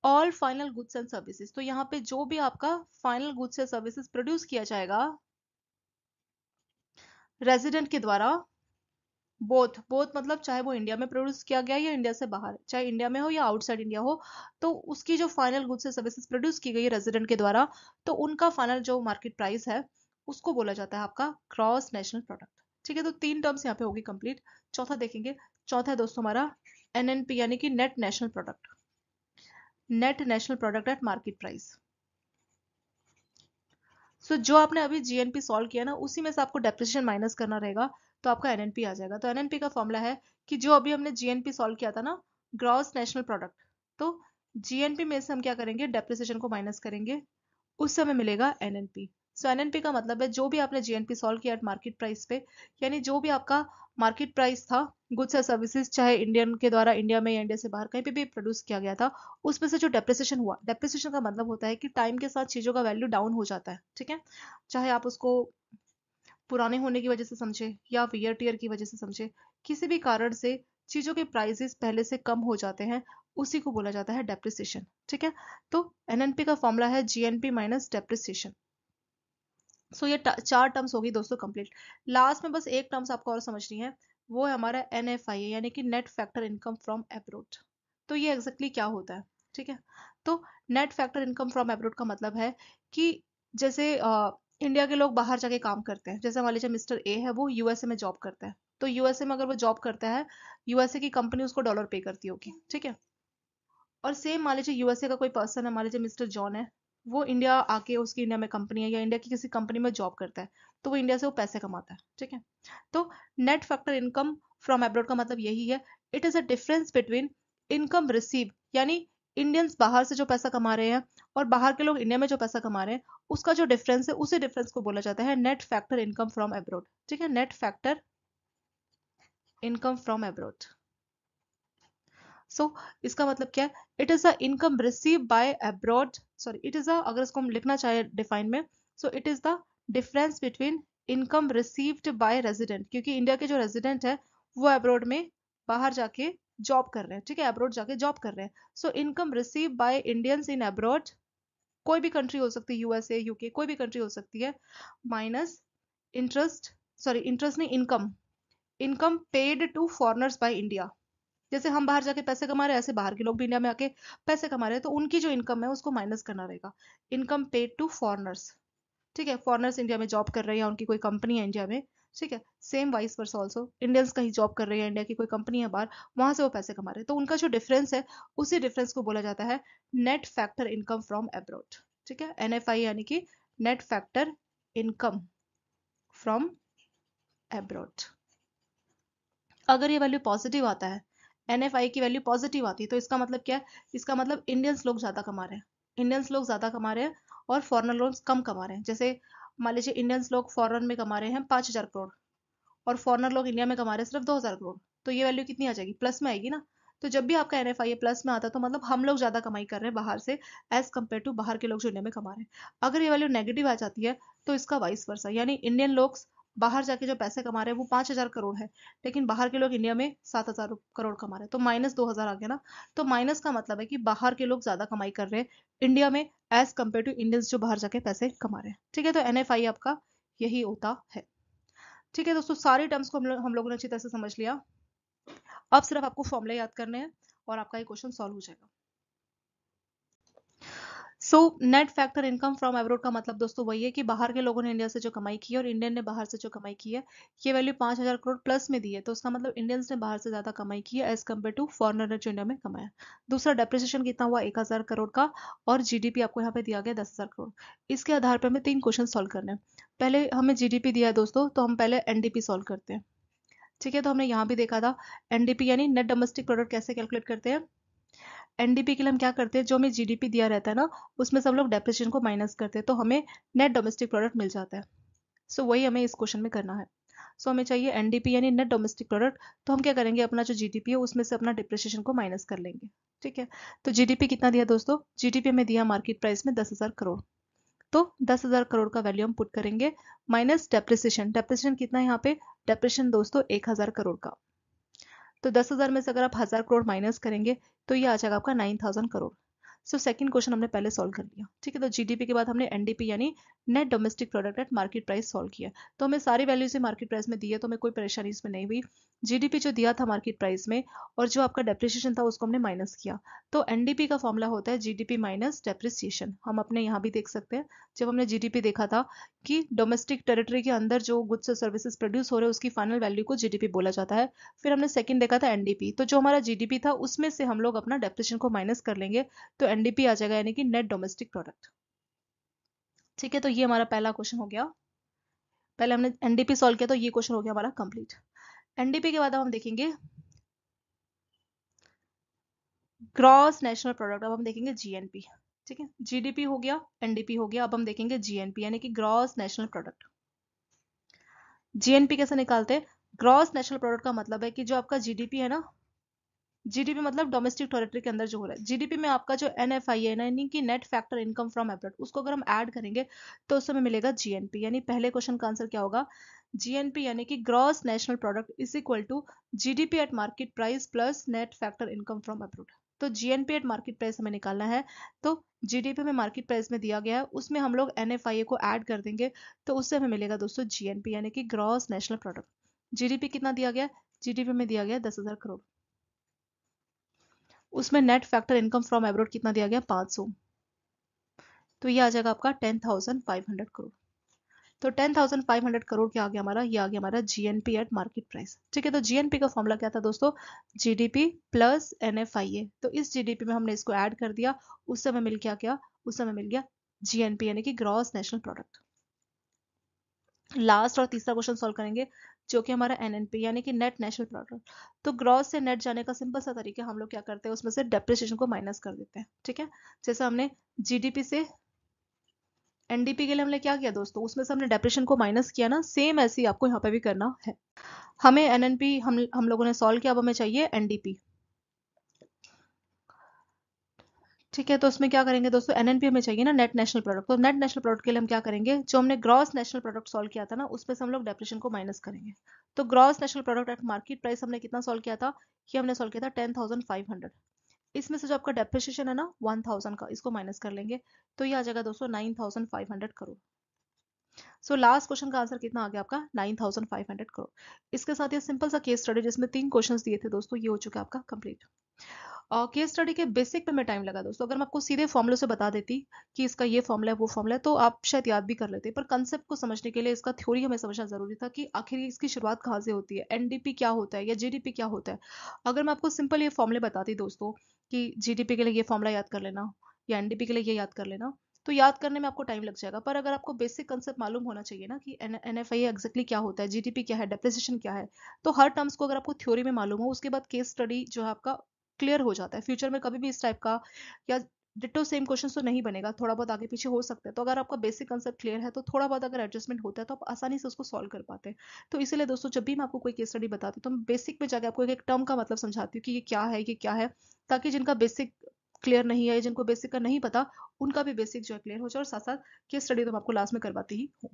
all final goods and services. तो यहाँ पे जो भी आपका फाइनल गुड्स या सर्विसेज प्रोड्यूस किया जाएगा रेजिडेंट के द्वारा, बोथ बोथ मतलब चाहे वो इंडिया में प्रोड्यूस किया गया या इंडिया से बाहर, चाहे इंडिया में हो या आउटसाइड इंडिया हो, तो उसकी जो फाइनल गुड्स या सर्विसेज प्रोड्यूस की गई है रेजिडेंट के द्वारा, तो उनका फाइनल जो मार्केट प्राइस है उसको बोला जाता है आपका ग्रॉस नेशनल प्रोडक्ट। ठीक है, तो 3 टर्म्स यहाँ पे होगी कंप्लीट। चौथा देखेंगे, चौथा है दोस्तों हमारा एनएनपी यानी कि net national product, net national product at market price. So जो आपने अभी जीएनपी सॉल्व किया ना, उसी में से आपको डेप्रिसिएशन माइनस करना रहेगा, तो आपका एनएनपी आ जाएगा। तो एनएनपी का फॉर्मूला है कि जो अभी हमने जीएनपी सॉल्व किया था ना, ग्रॉस नेशनल प्रोडक्ट, तो जीएनपी में से हम क्या करेंगे, डेप्रिसिएशन को माइनस करेंगे, उस समय मिलेगा एनएनपी। सो एनएनपी का मतलब है जो भी आपने जीएनपी सॉल्व किया एट मार्केट प्राइस पे, यानी जो भी आपका मार्केट प्राइस था गुड्स या सर्विसेज, चाहे इंडियन के द्वारा इंडिया में या इंडिया से बाहर कहीं पे भी प्रोड्यूस किया गया था, उसमें से जो डेप्रिसिएशन हुआ, डेप्रिसिएशन का मतलब होता है कि टाइम के साथ चीजों का वैल्यू डाउन हो जाता है। ठीक है, चाहे आप उसको पुराने होने की वजह से समझे या वियर टीयर की वजह से समझे, किसी भी कारण से चीजों के प्राइसेस पहले से कम हो जाते हैं, उसी को बोला जाता है डेप्रिसिएशन। ठीक है, तो एनएनपी का फॉर्मूला है जीएनपी माइनस डेप्रिसिएशन। सो ये 4 टर्म्स होगी दोस्तों कंप्लीट। लास्ट में बस एक टर्म्स आपको और समझनी है, वो है हमारा एनएफआई यानी कि net factor income from abroad. तो ये एग्जैक्टली क्या होता है? ठीक है, तो net factor income from abroad का मतलब है कि जैसे इंडिया के लोग बाहर जाके काम करते हैं, जैसे मान लीजिए मिस्टर ए है, वो यूएसए में जॉब करता है, तो यूएसए में अगर वो जॉब करता है, यूएसए की कंपनी उसको डॉलर पे करती होगी। ठीक है, और सेम मान लीजिए यूएसए का कोई पर्सन है, मान लीजिए मिस्टर जॉन है, वो इंडिया आके उसकी इंडिया में कंपनी है या इंडिया की किसी कंपनी में जॉब करता है, तो वो इंडिया से वो पैसे कमाता है। ठीक है, तो net factor income from abroad का मतलब यही है, it is a difference between income receive, यानी इंडियंस बाहर से जो पैसा कमा रहे हैं और बाहर के लोग इंडिया में जो पैसा कमा रहे हैं, उसका जो डिफरेंस है, उसी डिफरेंस को बोला जाता है net factor income from abroad. ठीक है, net factor income from abroad. So इसका मतलब क्या है, it is a income receive by abroad, sorry it is a, अगर इसको हम लिखना चाहे डिफाइन में, so it is the difference between income received by resident, क्योंकि इंडिया के जो रेजिडेंट है वो अब्रॉड में बाहर जाके जॉब कर रहे हैं। ठीक है, अब्रॉड जाके जॉब कर रहे हैं, so income receive by Indians in abroad, कोई भी कंट्री हो सकती है, यूएसए यूके कोई भी कंट्री हो सकती है, माइनस इंटरेस्ट, सॉरी इंटरेस्ट नहीं, income, income paid to foreigners by India. जैसे हम बाहर जाके पैसे कमा रहे हैं, ऐसे बाहर के लोग भी इंडिया में आके पैसे कमा रहे हैं, तो उनकी जो इनकम है उसको माइनस करना रहेगा, इनकम पेड टू फॉरनर्स। ठीक है, फॉरनर्स इंडिया में जॉब कर रहे हैं या उनकी कोई कंपनी है इंडिया में, ठीक है, same vice versa also, Indians कहीं जॉब कर रहे हैं, इंडिया की कोई कंपनी है बाहर, वहां से वो पैसे कमा रहे हैं, तो उनका जो डिफरेंस है, उसी डिफरेंस को बोला जाता है net factor income from abroad. ठीक है, एनएफआई यानी कि net factor income from abroad. अगर ये वैल्यू पॉजिटिव आता है, एनएफआई की वैल्यू पॉजिटिव आती है, तो इसका मतलब क्या है, इसका मतलब इंडियंस लोग ज्यादा कमा रहे हैं, इंडियंस लोग ज्यादा कमा रहे हैं और फॉरेनर लोग कम कमा रहे हैं। जैसे मान लीजिए इंडियंस लोग फॉरेन में कमा रहे हैं 5,000 करोड़ और फॉरेनर लोग इंडिया में कमा रहे हैं सिर्फ 2,000 करोड़, तो ये वैल्यू कितनी आ जाएगी, प्लस में आएगी ना। तो जब भी आपका एनएफआई प्लस में आता है, तो मतलब हम लोग ज्यादा कमाई कर रहे हैं बाहर से, एज कम्पेयर टू बाहर के लोग जो इंडिया में कमा रहे हैं। अगर ये वैल्यू नेगेटिव आ जाती है, तो इसका वाइस वर्सा, यानी इंडियन लोग बाहर जाके जो पैसे कमा रहे हैं वो 5,000 करोड़ है, लेकिन बाहर के लोग इंडिया में 7,000 करोड़ कमा रहे हैं, तो माइनस 2,000 आ गया ना। तो माइनस का मतलब है कि बाहर के लोग ज्यादा कमाई कर रहे हैं इंडिया में, एज कम्पेयर टू इंडियंस जो बाहर जाके पैसे कमा रहे हैं। ठीक है, तो एनएफआई आपका यही होता है। ठीक है दोस्तों, सारी टर्म्स को हम लोगों ने अच्छी तरह से समझ लिया। अब सिर्फ आपको फॉर्मूले याद करने हैं और आपका ये क्वेश्चन सॉल्व हो जाएगा। So net factor income from abroad का मतलब दोस्तों वही है कि बाहर के लोगों ने इंडिया से जो कमाई की है और इंडियन ने बाहर से जो कमाई की है, ये वैल्यू 5,000 करोड़ प्लस में दी है, तो उसका मतलब इंडियंस ने बाहर से ज्यादा कमाई की है एज कम्पेयर टू फॉरनर ने जो इंडिया में कमाया। दूसरा, डेप्रिसिएशन कितना हुआ, 1,000 करोड़ का, और जीडीपी आपको यहाँ पे दिया गया 10,000 करोड़। इसके आधार पर हमें 3 क्वेश्चन सॉल्व करने हैं। पहले हमें जीडीपी दिया है दोस्तों, तो हम पहले एनडीपी सॉल्व करते हैं। ठीक है, तो हमने यहाँ भी देखा था एनडीपी यानी नेट डोमेस्टिक प्रोडक्ट कैसे कैलकुलेट करते हैं। एनडीपी के लिए हम क्या करते हैं, जो हमें जीडीपी दिया रहता है ना, उसमें से हम लोग डेप्रिसिएशन को माइनस करते हैं, तो हमें नेट डोमेस्टिक प्रोडक्ट मिल जाता है। सो वही हमें इस क्वेश्चन में करना है। सो हमें चाहिए एनडीपी यानी नेट डोमेस्टिक प्रोडक्ट, तो हम क्या करेंगे, अपना जो जीडीपी है उसमें से अपना डिप्रिसिएशन को माइनस कर लेंगे। ठीक है, तो जीडीपी कितना दिया दोस्तों, जीडीपी में दिया मार्केट प्राइस में 10,000 करोड़, तो 10,000 करोड़ का वैल्यू हम पुट करेंगे, माइनस डेप्रिसिएशन, डेप्रिसिएशन कितना है यहाँ पे, डेप्रिसिएशन दोस्तों 1,000 करोड़ का, तो 10,000 में से अगर आप 1,000 करोड़ माइनस करेंगे, तो ये आ जाएगा आपका 9,000 करोड़। सो सेकंड क्वेश्चन हमने पहले सॉल्व कर लिया, ठीक है। तो जीडीपी के बाद हमने एनडीपी यानी net domestic product at market price solve किया। तो हमें सारी वैल्यूज मार्केट प्राइस में दी है, तो हमें कोई परेशानी इसमें नहीं हुई। जीडीपी जो दिया था मार्केट प्राइस में और जो आपका डेप्रिसिएशन था उसको हमने माइनस किया। तो एनडीपी का फॉर्मूला होता है जीडीपी माइनस डेप्रिसिएशन। हम अपने यहाँ भी देख सकते हैं, जब हमने जीडीपी देखा था कि डोमेस्टिक टेरिटरी के अंदर जो गुड्स और सर्विसेज प्रोड्यूस हो रहे हैं उसकी फाइनल वैल्यू को जीडीपी बोला जाता है। फिर हमने सेकंड देखा था एनडीपी, तो जो हमारा जीडीपी था उसमें से हम लोग अपना डेप्रिसिएशन को माइनस कर लेंगे, तो एनडीपी आ जाएगा यानी कि नेट डोमेस्टिक प्रोडक्ट, ठीक है। तो ये हमारा पहला क्वेश्चन हो गया। पहले हमने एनडीपी सॉल्व किया, तो ये क्वेश्चन हो गया हमारा कंप्लीट। एनडीपी के बाद अब हम देखेंगे ग्रॉस नेशनल प्रोडक्ट। अब हम देखेंगे जीएनपी, ठीक है। जीडीपी हो गया, एनडीपी हो गया, अब हम देखेंगे जीएनपी यानी कि ग्रॉस नेशनल प्रोडक्ट। जीएनपी कैसे निकालते हैं? ग्रॉस नेशनल प्रोडक्ट का मतलब है कि जो आपका जीडीपी है ना, जीडीपी मतलब डोमेस्टिक टेरिटरी के अंदर जो हो रहा है, जीडीपी में आपका जो एनएफआई है यानी कि net factor income from abroad, उसको अगर हम ऐड करेंगे तो उस समय मिलेगा जीएनपी। यानी पहले क्वेश्चन का आंसर क्या होगा? जीएनपी यानी कि gross national product is equal to GDP at market price plus net factor income from abroad. तो जीएनपी एट मार्केट प्राइस हमें निकालना है, तो जीडीपी में मार्केट प्राइस में दिया गया है, उसमें हम लोग एनएफआई को ऐड कर देंगे, तो उससे हमें मिलेगा दोस्तों जीएनपी यानी कि ग्रॉस नेशनल प्रोडक्ट। जीडीपी कितना दिया गया? जीडीपी में दिया गया 10,000 करोड़, उसमें net factor income from abroad कितना दिया गया? 500, तो ये आ जाएगा आपका 10,500 करोड़। तो 10,500 करोड़ क्या आ गया हमारा? ये आ गया हमारा जीएनपी एट मार्केट प्राइस, ठीक है। तो जीएनपी का फॉर्मूला क्या था दोस्तों? GDP plus NFIA. तो इस जीडीपी में हमने इसको ऐड कर दिया, उस समय मिल गया उस समय मिल गया जीएनपी यानी कि ग्रॉस नेशनल प्रोडक्ट। लास्ट और तीसरा क्वेश्चन सॉल्व करेंगे जो कि हमारा एनएनपी यानी कि नेट नेशनल प्रोडक्ट। तो ग्रॉस से नेट जाने का सिंपल सा तरीका हम लोग क्या करते हैं, उसमें से डेप्रिसिएशन को माइनस कर देते हैं, ठीक है। जैसे हमने जीडीपी से एनडीपी के लिए हमने क्या किया दोस्तों, उसमें से हमने डेप्रिसिएशन को माइनस किया ना, सेम ऐसे ही आपको यहाँ पे भी करना है। हमें एनएनपी हम लोगों ने सॉल्व किया, अब हमें चाहिए एनडीपी, ठीक है। तो उसमें क्या करेंगे दोस्तों, एनएनपी हमें चाहिए ना नेट नेशनल प्रोडक्ट। तो नेट नेशनल प्रोडक्ट के लिए हम क्या करेंगे, जो हमने ग्रॉस नेशनल प्रोडक्ट सॉल्व किया था ना, उसमें से हम लोग डेप्रिसिएशन को माइनस करेंगे। तो gross national product at market price हमने कितना सॉल्व किया था? ये हमने सॉल्व किया था 10,500। इसमें से जो आपका डेप्रिसिएशन है ना 1,000 का, इसको माइनस कर लेंगे, तो ये आ जाएगा दोस्तों 9,500 करोड़। सो लास्ट क्वेश्चन का आंसर कितना आ गया आपका? 9,500 करोड़। इसके साथ ये सिंपल सा केस स्टडी जिसमें 3 क्वेश्चंस दिए थे दोस्तों, ये हो चुका है आपका कंप्लीट। केस स्टडी के बेसिक पे मैं टाइम लगा दोस्तों, अगर मैं आपको सीधे फॉर्मूले से बता देती कि इसका ये फॉर्मूला है वो फॉर्मूला है तो आप शायद याद भी कर लेते, पर कंसेप्ट को समझने के लिए इसका थ्योरी हमें समझना जरूरी था कि आखिर इसकी शुरुआत कहाँ से होती है, एनडीपी क्या होता है या जीडीपी क्या होता है। अगर मैं आपको सिंपल ये फॉर्मूले बताती दोस्तों कि जीडीपी के लिए ये फॉर्मूला याद कर लेना या एनडीपी के लिए ये याद कर लेना, तो याद करने में आपको टाइम लग जाएगा। पर अगर आपको बेसिक कंसेप्ट मालूम होना चाहिए ना कि एनएफआई एग्जैक्टली क्या होता है, जीडीपी क्या है, डेप्रिसिएशन क्या है, तो हर टर्म्स को अगर आपको थ्योरी में मालूम हो, उसके बाद केस स्टडी जो है आपका क्लियर हो जाता है। फ्यूचर में कभी भी इस टाइप का या डिट्टो सेम क्वेश्चन तो नहीं बनेगा, थोड़ा बहुत आगे पीछे हो सकता है। तो अगर आपका बेसिक कंसेप्ट क्लियर है तो थोड़ा बहुत अगर एडजस्टमेंट होता है तो आप आसानी से उसको सॉल्व कर पाते हैं। तो इसीलिए दोस्तों जब भी मैं आपको कोई केस स्टडी बताती हूँ तो मैं बेसिक में जाकर आपको एक टर्म का मतलब समझाती हूँ कि ये क्या है, ये क्या है, ताकि जिनका बेसिक क्लियर नहीं है, जिनको बेसिक का नहीं पता, उनका भी बेसिक जो है क्लियर हो जाए। और साथ साथ केस स्टडी तो मैं आपको लास्ट में करवाती ही हूँ।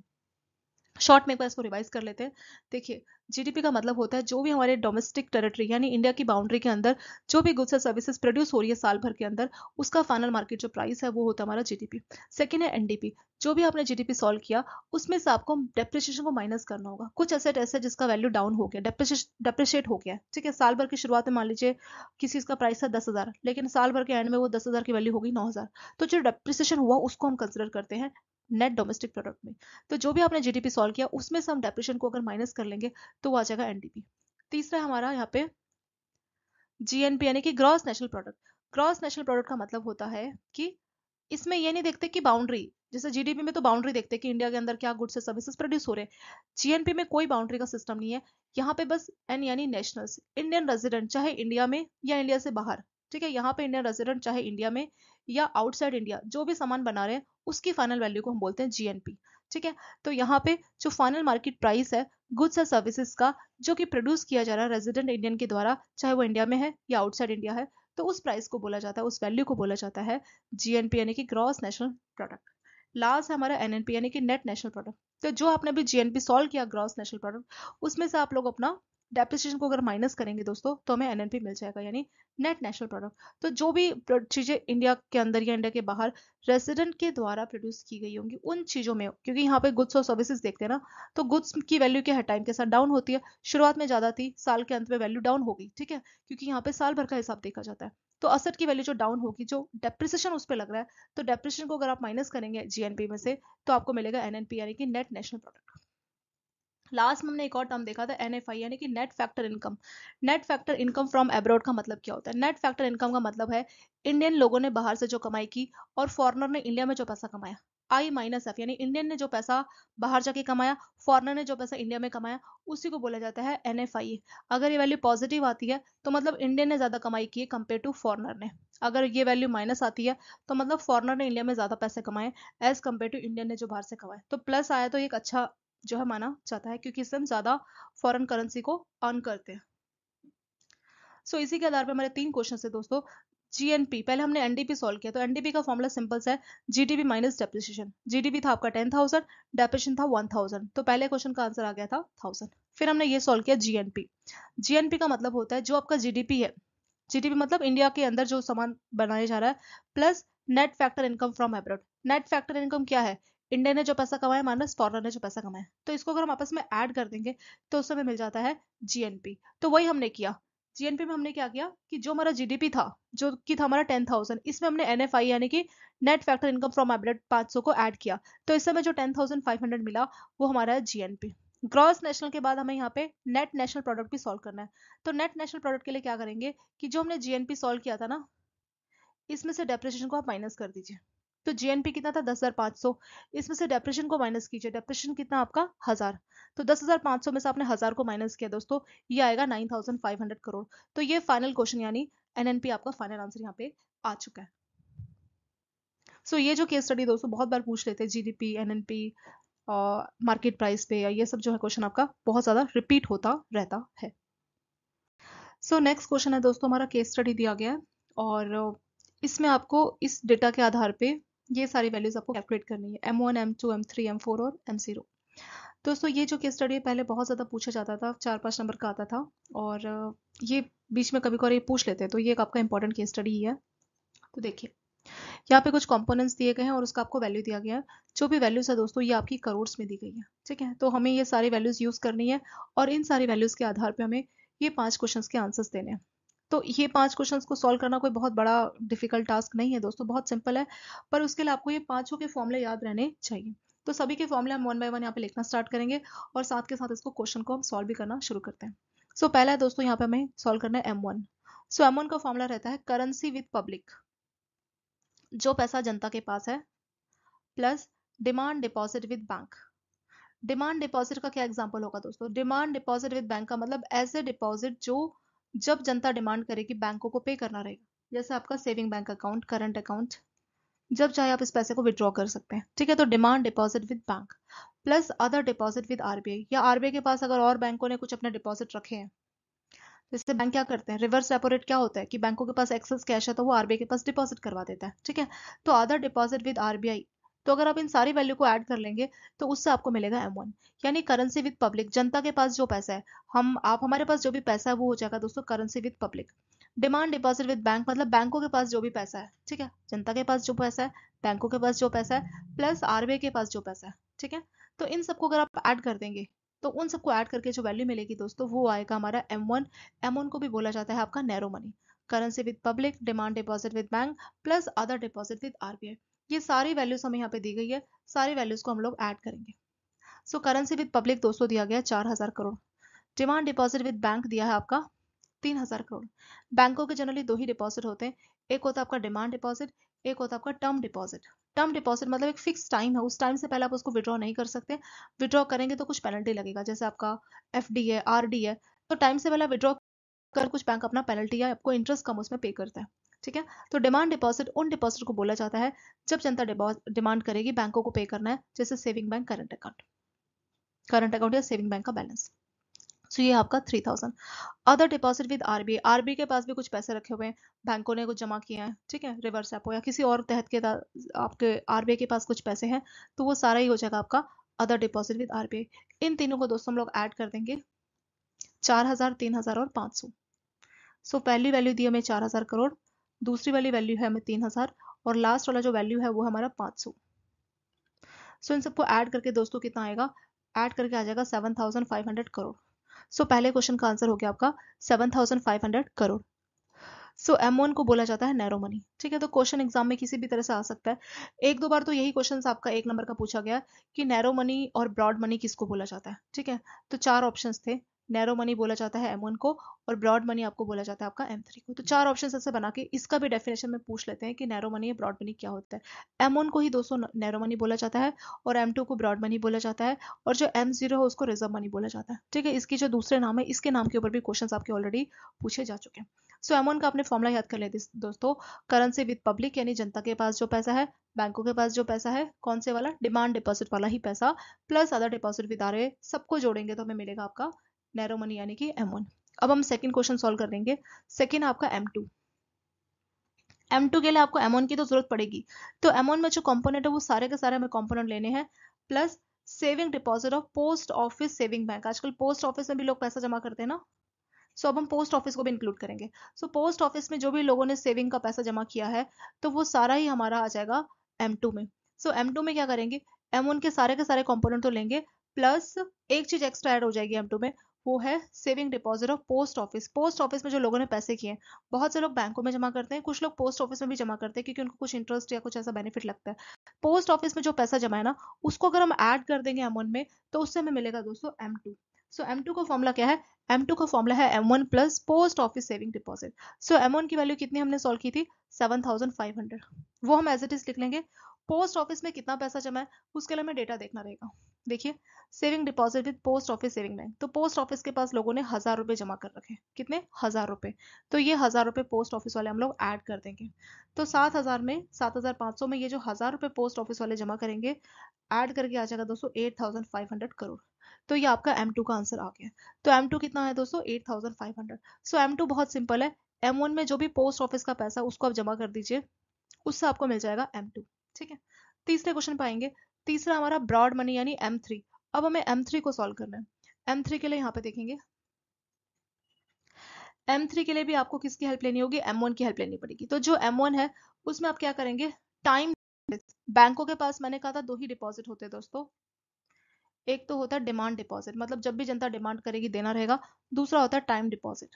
शॉर्ट में एक बार इसको रिवाइज कर लेते हैं। देखिए, जीडीपी का मतलब होता है जो भी हमारे डोमेस्टिक टेरिटरी यानी इंडिया की बाउंड्री के अंदर जो भी गुड्स और सर्विसेज प्रोड्यूस हो रही है साल भर के अंदर, उसका फाइनल मार्केट जो प्राइस है वो होता है हमारा जीडीपी। सेकेंड है एनडीपी, जो भी आपने जीडीपी सॉल्व किया उसमें से आपको डेप्रिसिएशन को माइनस करना होगा। कुछ एसेट ऐसे जिसका वैल्यू डाउन हो गया, डेप्रिशिएट हो गया, ठीक है। साल भर की शुरुआत में मान लीजिए किसी इसका प्राइस था 10,000, लेकिन साल भर के एंड में वो 10,000 की वैल्यू होगी 9,000, तो जो डेप्रिसिएशन हुआ उसको हम कंसिडर करते हैं नेट डोमेस्टिक प्रोडक्ट में। तो जो भी आपने जीडीपी सॉल्व किया उसमें से हम डेप्रिसिएशन को अगर माइनस कर लेंगे तो वो आ जाएगा एनडीपी। तीसरा हमारा यहाँ पे जीएनपी यानी कि gross national product. Gross national product का मतलब होता है कि इसमें ये नहीं देखते कि बाउंड्री, जैसे जीडीपी में तो बाउंड्री देखते हैं कि इंडिया के अंदर क्या गुड्स और सर्विसेज प्रोड्यूस हो रहे हैं। जीएनपी में कोई बाउंड्री का सिस्टम नहीं है, यहाँ पे बस एन यानी नेशनल्स, इंडियन रेजिडेंट चाहे इंडिया में या इंडिया से बाहर, ठीक है। यहाँ पे इंडियन रेजिडेंट चाहे इंडिया में या आउटसाइड इंडिया जो भी सामान बना रहे हैं उसकी फाइनल वैल्यू को हम बोलते हैं जीएनपी, ठीक है। तो यहाँ पे जो फाइनल मार्केट प्राइस है गुड्स और सर्विसेज का जो कि प्रोड्यूस किया जा रहा है रेजिडेंट इंडियन के द्वारा, चाहे वो इंडिया में है या आउटसाइड इंडिया है, तो उस प्राइस को बोला जाता है, उस वैल्यू को बोला जाता है जीएनपी यानी कि ग्रॉस नेशनल प्रोडक्ट। लास्ट है हमारा एनएनपी यानी कि नेट नेशनल प्रोडक्ट। तो जो आपने भी जीएनपी सॉल्व किया ग्रॉस नेशनल प्रोडक्ट, उसमें से आप लोग अपना डेप्रिसिएशन को अगर माइनस करेंगे दोस्तों तो हमें एनएनपी मिल जाएगा, यानी नेट नेशनल प्रोडक्ट। तो जो भी चीजें इंडिया के अंदर या इंडिया के बाहर रेसिडेंट के द्वारा प्रोड्यूस की गई होंगी उन चीजों में, क्योंकि यहाँ पे गुड्स और सर्विसेज देखते हैं ना, तो गुड्स की वैल्यू क्या है, टाइम के साथ डाउन होती है। शुरुआत में ज्यादा थी, साल के अंत में वैल्यू डाउन हो गई, ठीक है, क्योंकि यहाँ पे साल भर का हिसाब देखा जाता है। तो असेट की वैल्यू जो डाउन होगी, जो डेप्रिसिएशन उस पर लग रहा है, तो डेप्रिसिएशन को अगर आप माइनस करेंगे जीएनपी में से तो आपको मिलेगा एनएनपी, यानी कि नेट नेशनल प्रोडक्ट। लास्ट में हमने एक और टर्म देखा था एनएफआई, यानी कि net factor income. Net factor income from abroad का मतलब क्या होता है? नेट फैक्टर इनकम का मतलब है इंडियन लोगों ने बाहर से जो कमाई की और फॉरेनर ने इंडिया में जो पैसा कमाया। आई माइनस एफ, यानी इंडियन ने जो पैसा बाहर जाके कमाया, फॉरेनर ने जो पैसा इंडिया में कमाया, उसी को बोला जाता है एनएफआई। अगर ये वैल्यू पॉजिटिव आती है तो मतलब इंडियन ने ज्यादा कमाई की है कंपेयर टू फॉरेनर ने। अगर ये वैल्यू माइनस आती है तो मतलब फॉरेनर ने इंडिया में ज्यादा पैसे कमाए एज कम्पेयर टू इंडियन ने जो बाहर से कमाए। तो प्लस आया तो एक अच्छा जो है माना जाता है, क्योंकि इससे हम ज्यादा फॉरेन करेंसी को अर्न करते हैं। इसी के आधार पर हमारे 3 क्वेश्चन है दोस्तों। जीएनपी, पहले हमने एनडीपी सॉल्व किया, तो एनडीपी का फॉर्मूला सिंपल सा है, जीडीपी माइनस डेप्रिसिएशन। जीडीपी था आपका 10,000, डेप्रिसिएशन था 1,000, तो पहले क्वेश्चन का आंसर आ गया था 1000। फिर हमने ये सॉल्व किया जीएनपी। जीएनपी का मतलब होता है जो आपका जीडीपी है, जीडीपी मतलब इंडिया के अंदर जो सामान बनाया जा रहा है, plus net factor income from abroad. Net factor income क्या है? इंडिया ने जो पैसा कमाया माइनस फॉरेनर ने जो पैसा कमाया। तो इसको अगर हम आपस में ऐड कर देंगे तो उससे हमें मिल जाता है जीएनपी। तो वही हमने किया, जीएनपी में हमने क्या किया कि जो हमारा जीडीपी था, जो कि था हमारा 10,000, इसमें हमने एनएफआई यानी कि net factor income from abroad 500 को ऐड किया। तो इससे हमें जो 10,500 मिला वो हमारा है जीएनपी। ग्रॉस नेशनल के बाद हमें यहाँ पे नेट नेशनल प्रोडक्ट भी सॉल्व करना है। तो नेट नेशनल प्रोडक्ट के लिए क्या करेंगे कि जो हमने जीएनपी सॉल्व किया था ना, इसमें से डेप्रिसिएशन को आप माइनस कर दीजिए। तो जीएनपी कितना था 10,500, इसमें से डेप्रिसिएशन को माइनस कीजिए, डेप्रिसिएशन कितना आपका 1000। तो 10,500 में से आपने 1000 को माइनस किया दोस्तों, ये आएगा 9,500 करोड़। तो ये फाइनल क्वेश्चन यानी एनएनपी आपका फाइनल आंसर यहाँ पे आ चुका है। ये जो केस स्टडी दोस्तों बहुत बार पूछ लेते हैं, जीडीपी, एनएनपी, मार्केट प्राइस पे, या ये सब जो है क्वेश्चन आपका बहुत ज्यादा रिपीट होता रहता है। नेक्स्ट क्वेश्चन है दोस्तों, हमारा केस स्टडी दिया गया है और इसमें आपको इस डेटा के आधार पे ये सारी वैल्यूज आपको कैलकुलेट करनी है, M1, M2, M3, M4 और M0। दोस्तों ये जो केस स्टडी है पहले बहुत ज़्यादा पूछा जाता था, 4-5 नंबर का आता था, और ये बीच में कभी कभी पूछ लेते हैं, तो ये एक आपका इंपॉर्टेंट केस स्टडी ही है। तो देखिए यहाँ पे कुछ कंपोनेंट्स दिए गए हैं और उसका आपको वैल्यू दिया गया है। जो भी वैल्यूज है दोस्तों ये आपकी करोड़ में दी गई है, ठीक है। तो हमें ये सारी वैल्यूज यूज करनी है और इन सारी वैल्यूज के आधार पे हमें ये 5 क्वेश्चंस के आंसर्स देने हैं। तो ये 5 क्वेश्चंस को सॉल्व करना कोई बहुत बड़ा डिफिकल्ट टास्क नहीं है दोस्तों, बहुत सिंपल है। पर उसके लिए आपको ये पांचों के फॉर्मूले याद रहने चाहिए। तो सभी के फॉर्मूले हम 1 बाय 1 यहाँ पे लिखना स्टार्ट करेंगे और साथ के साथ इसको क्वेश्चन को हम सॉल्व भी करना शुरू करते हैं। पहला है दोस्तों यहाँ पे हमें सॉल्व करना है M1। M1 का फॉर्मूला रहता है करेंसी विद पब्लिक, जो पैसा जनता के पास है, plus demand deposit with bank. Demand deposit का क्या एग्जांपल होगा दोस्तों? डिमांड डिपॉजिट विद बैंक का मतलब ऐसे डिपॉजिट जो जब जनता डिमांड करेगी बैंकों को पे करना रहेगा, जैसे आपका saving bank account, current account, जब चाहे आप इस पैसे को विड्रॉ कर सकते हैं, ठीक है। तो demand deposit with bank, plus other deposit with RBI, या आरबीआई के पास अगर और बैंकों ने कुछ अपने डिपॉजिट रखे हैं, जैसे बैंक क्या करते हैं, रिवर्स रेपो रेट क्या होता है कि बैंकों के पास एक्सेस कैश है तो वो आरबीआई के पास डिपॉजिट करवा देता है, ठीक है। तो अदर डिपॉजिट विद आरबीआई, तो अगर आप इन सारी वैल्यू को ऐड कर लेंगे तो उससे आपको मिलेगा M1, यानी करेंसी विद पब्लिक, जनता के पास जो पैसा है, हमारे पास जो भी पैसा है वो हो जाएगा दोस्तों currency with public. Demand deposit with bank मतलब बैंकों के पास जो भी पैसा है, ठीक है, जनता के पास जो पैसा है, बैंकों के पास जो पैसा है, प्लस आरबीआई के पास जो पैसा है, ठीक है। तो इन सबको अगर आप ऐड कर देंगे तो उन सबको ऐड करके जो वैल्यू मिलेगी दोस्तों वो आएगा हमारा M1। M1 को भी बोला जाता है आपका narrow money, currency with public, demand deposit with bank, plus other deposit with RBI. ये सारी वैल्यूज हमें यहाँ पे दी गई है, सारी वैल्यूज को हम लोग ऐड करेंगे। करेंसी विद पब्लिक दोस्तों दिया गया 4,000 crore, demand deposit with bank दिया है आपका 3,000 करोड़। बैंकों के जनरली 2 ही डिपॉजिट होते हैं, एक होता है आपका डिमांड डिपॉजिट, एक होता है आपका टर्म डिपॉजिट। टर्म डिपॉजिट मतलब एक फिक्स टाइम है, उस टाइम से पहले आप उसको विड्रॉ नहीं कर सकते, विड्रॉ करेंगे तो कुछ पेनल्टी लगेगा, जैसे आपका एफडी है, आरडी है, तो टाइम से पहले विड्रॉ कर कुछ बैंक अपना पेनल्टी या आपको इंटरेस्ट कम उसमें पे करता है, ठीक है। तो डिमांड डिपॉजिट उन डिपॉजिट को बोला जाता है जब जनता डिमांड करेगी बैंकों को पे करना है, जैसे सेविंग बैंक, करंट अकाउंट या सेविंग बैंक का बैलेंस। ये आपका 3,000। Other deposit with RBI, RBI के पास भी कुछ पैसे रखे हुए हैं, बैंकों ने कुछ जमा किए हैं, ठीक है, रिवर्स रेपो या किसी और तहत के आपके आरबीआई के पास कुछ पैसे हैं, तो वो सारा ही हो जाएगा आपका अदर डिपॉजिट विद आरबीआई। इन तीनों को दोस्तों हम लोग ऐड कर देंगे 4,000, 3,000 और 500। सो पहली वैल्यू दी हमें 4,000 करोड़, दूसरी वाली वैल्यू है हमें 3,000 और लास्ट वाला जो वैल्यू है वो हमारा 500। सो इन सबको ऐड करके दोस्तों कितना आएगा, ऐड करके आ जाएगा 7,500 करोड़। सो पहले क्वेश्चन का आंसर हो गया आपका 7,500 करोड़। सो M1 को बोला जाता है नैरो मनी। ठीक है, तो क्वेश्चन एग्जाम में किसी भी तरह से आ सकता है। एक दो बार तो यही क्वेश्चन आपका 1 नंबर का पूछा गया कि नैरो मनी और ब्रॉड मनी किसको बोला जाता है। ठीक है, तो 4 ऑप्शंस थे। नैरो मनी बोला जाता है M1 को और ब्रॉड मनी आपको बोला जाता है आपका M3 को। तो 4 ऑप्शन ऐसे बना के इसका भी डेफिनेशन में पूछ लेते हैं कि नैरो मनी या ब्रॉड मनी क्या होता है। M1 को ही दोस्तों नैरो मनी बोला जाता है और M2 को ब्रॉड मनी बोला जाता है और जो M0 है उसको रिजर्व मनी बोला जाता है। ठीक है, इसकी जो दूसरे नाम है इसके नाम के ऊपर भी क्वेश्चन आपके ऑलरेडी पूछे जा चुके हैं। सो M1 का आपने फॉर्मूला याद कर लेते दोस्तों, करेंसी विद पब्लिक यानी जनता के पास जो पैसा है, बैंकों के पास जो पैसा है, कौन से वाला, डिमांड डिपॉजिट वाला ही पैसा, plus other deposit with RA, सबको जोड़ेंगे तो हमें मिलेगा आपका नैरो मनी यानी कि M1। अब हम सेकंड क्वेश्चन सॉल्व कर देंगे। सेकंड आपका M2। M2 के लिए आपको M1 की तो जरूरत पड़ेगी, तो M1 में जो कंपोनेंट है वो सारे के सारे हमें कंपोनेंट लेने हैं, plus saving deposit of post office saving bank. आजकल पोस्ट ऑफिस में भी लोग पैसा जमा करते हैं ना, सो अब हम पोस्ट ऑफिस को भी इंक्लूड करेंगे। सो पोस्ट ऑफिस में जो भी लोगों ने सेविंग का पैसा जमा किया है तो वो सारा ही हमारा आ जाएगा M2 में। सो M2 में क्या करेंगे, M1 के सारे कंपोनेंट तो लेंगे, प्लस एक चीज एक्स्ट्रा ऐड हो जाएगी M2 में, वो है saving deposit of post office. Post office में जो लोगों ने पैसे किए हैं, बहुत से लोग बैंकों में जमा करते हैं, कुछ लोग पोस्ट ऑफिस में भी जमा करते हैं क्योंकि उनको कुछ इंटरेस्ट या कुछ ऐसा बेनिफिट लगता है। पोस्ट ऑफिस में जो पैसा जमा है ना, उसको अगर हम ऐड कर देंगे M1 में तो उससे हमें मिलेगा दोस्तों M2। सो M2 का फॉर्मूला क्या है, M2 का फॉर्मूला है M1 plus post office saving deposit. So M1 की वैल्यू कितनी हमने सॉल्व की थी, 7,500, वो हम एज इट इज लिख लेंगे। पोस्ट ऑफिस में कितना पैसा जमा है उसके लिए हमें डेटा देखना रहेगा। देखिए, saving deposit with post office saving bank, तो पोस्ट ऑफिस के पास लोगों ने 1,000 रुपए जमा कर रखे, कितने, 1,000 रुपए। तो ये 1,000 रुपए पोस्ट ऑफिस वाले हम लोग ऐड कर देंगे। तो 7,000 में 7,500 में ये जो 1,000 रुपए पोस्ट ऑफिस वाले जमा करेंगे, ऐड करके आ जाएगा दोस्तों 8,500 करोड़। तो ये आपका M2 का आंसर आ गया। तो M2 कितना है दोस्तों, 8,500। सो M2 बहुत सिंपल है, M1 में जो भी पोस्ट ऑफिस का पैसा उसको आप जमा कर दीजिए, उससे आपको मिल जाएगा M2। ठीक है, तीसरे क्वेश्चन पे आएंगे। तीसरा हमारा ब्रॉड मनी यानी M3। अब हमें M3 को सॉल्व करना है। M3 के लिए यहाँ पे देखेंगे, M3 के लिए भी आपको किसकी हेल्प लेनी होगी, M1 की हेल्प लेनी पड़ेगी। तो जो M1 है उसमें आप क्या करेंगे, टाइम, बैंकों के पास मैंने कहा था दो ही डिपॉजिट होते हैं दोस्तों, एक तो होता है डिमांड डिपॉजिट, मतलब जब भी जनता डिमांड करेगी देना रहेगा, दूसरा होता है टाइम डिपॉजिट।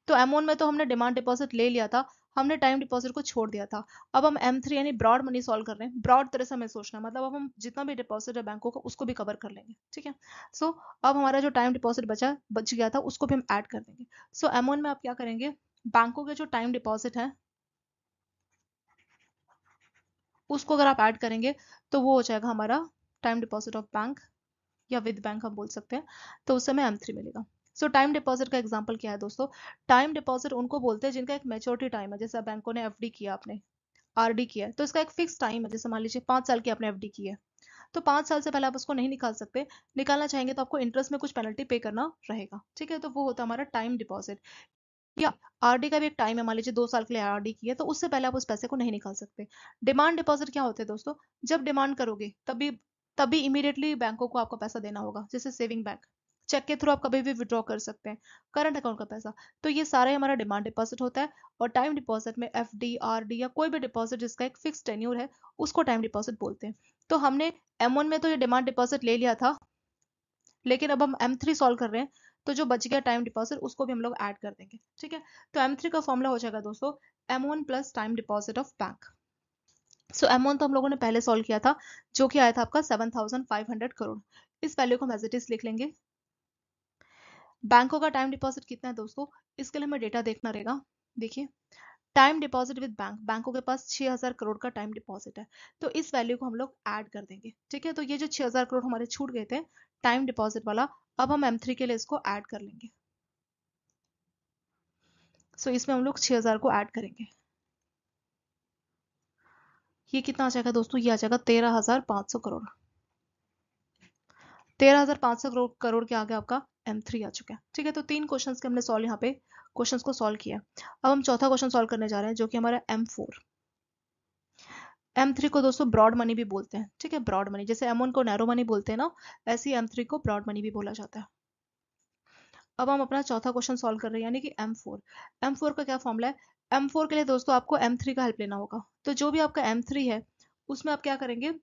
तो M1 में तो हमने डिमांड डिपॉजिट ले लिया था, हमने टाइम डिपॉजिट को छोड़ दिया था। अब हम M3 यानी ब्रॉड मनी सॉल्व कर रहे हैं। ब्रॉड तरह से हमें सोचना है, मतलब अब हम जितना भी डिपॉजिट है बैंकों का उसको भी कवर कर लेंगे। ठीक है, सो अब हमारा जो टाइम डिपॉजिट बच गया था उसको भी हम ऐड कर देंगे। सो M1 में आप क्या करेंगे, बैंकों के जो टाइम डिपॉजिट है उसको अगर आप ऐड करेंगे तो वो हो जाएगा हमारा टाइम डिपॉजिट ऑफ बैंक, या विद बैंक हम बोल सकते हैं, तो उस समय M3 मिलेगा। सो टाइम डिपॉजिट का एग्जांपल क्या है दोस्तों, टाइम डिपॉजिट उनको बोलते हैं जिनका एक मैच्योरिटी टाइम है, जैसे बैंकों ने एफडी किया, आपने आरडी किया है, तो इसका एक फिक्स टाइम है। जैसे मान लीजिए 5 साल की आपने एफडी की है, तो 5 साल से पहले आप उसको नहीं निकाल सकते, निकालना चाहेंगे तो आपको इंटरेस्ट में कुछ पेनल्टी पे करना रहेगा। ठीक है, तो वो होता है हमारा टाइम डिपॉजिट। या आरडी का भी एक टाइम है, मान लीजिए 2 साल के लिए आरडी की है तो उससे पहले आप उस पैसे को नहीं निकाल सकते। डिमांड डिपॉजिट क्या होते हैं दोस्तों, जब डिमांड करोगे तभी तभी इमीडिएटली बैंकों को आपका पैसा देना होगा, जैसे सेविंग बैंक, चेक के थ्रू आप कभी भी विड्रॉ कर सकते हैं, करंट अकाउंट का पैसा। तो ये सारा हमारा डिमांड डिपॉजिट होता है। और टाइम डिपॉजिट में एफडी, आरडी या कोई भी डिपॉजिट जिसका एक फिक्स टेन्योर है उसको टाइम डिपॉजिट बोलते हैं। तो हमने M1 में तो ये डिमांड डिपॉजिट ले लिया था, लेकिन अब हम M3 सॉल्व कर रहे हैं, तो जो बच गया टाइम डिपॉजिट उसको भी हम लोग ऐड कर देंगे। ठीक है, तो M3 का फॉर्मूला हो जाएगा दोस्तों M1 plus time deposit of bank. So M1 तो हम लोगों ने पहले सॉल्व किया था, जो कि आया था आपका 7,500 करोड़। इस वैल्यू को हम एज इट इज लिख लेंगे। बैंकों का टाइम डिपॉजिट कितना है दोस्तों, इसके लिए हमें डेटा देखना रहेगा। देखिए, टाइम डिपॉजिट विद बैंक, बैंकों के पास 6,000 करोड़ का टाइम डिपॉजिट है, तो इस वैल्यू को हम लोग ऐड कर देंगे। ठीक है, तो ये जो 6,000 करोड़ हमारे छूट गए थे टाइम डिपॉजिट वाला, अब हम M3 के लिए इसको ऐड कर लेंगे। सो इसमें हम लोग 6,000 को ऐड करेंगे। ये कितना आ जाएगा दोस्तों, ये आ जाएगा 13,500 करोड़। 13,500 करोड़ के आगे आपका M3 आ चुका है। ठीक है, तो 3 क्वेश्चंस के हमने सॉल्व यहाँ पे क्वेश्चंस को सॉल्व किया। अब हम चौथा क्वेश्चन सॉल्व करने जा रहे हैं, जो कि हमारा M4। M3 को दोस्तों ब्रॉड मनी भी बोलते हैं। ठीक है, ब्रॉड मनी, जैसे M1 को नैरो मनी बोलते हैं ना, ऐसे ही M3 को ब्रॉड मनी भी बोला जाता है। अब हम अपना चौथा क्वेश्चन सॉल्व कर रहे हैं, यानी कि M4। M4 का क्या फॉर्मूला है? M4 के लिए दोस्तों आपको M3 का हेल्प लेना होगा। तो जो भी आपका M3 है उसमें आप क्या करेंगे,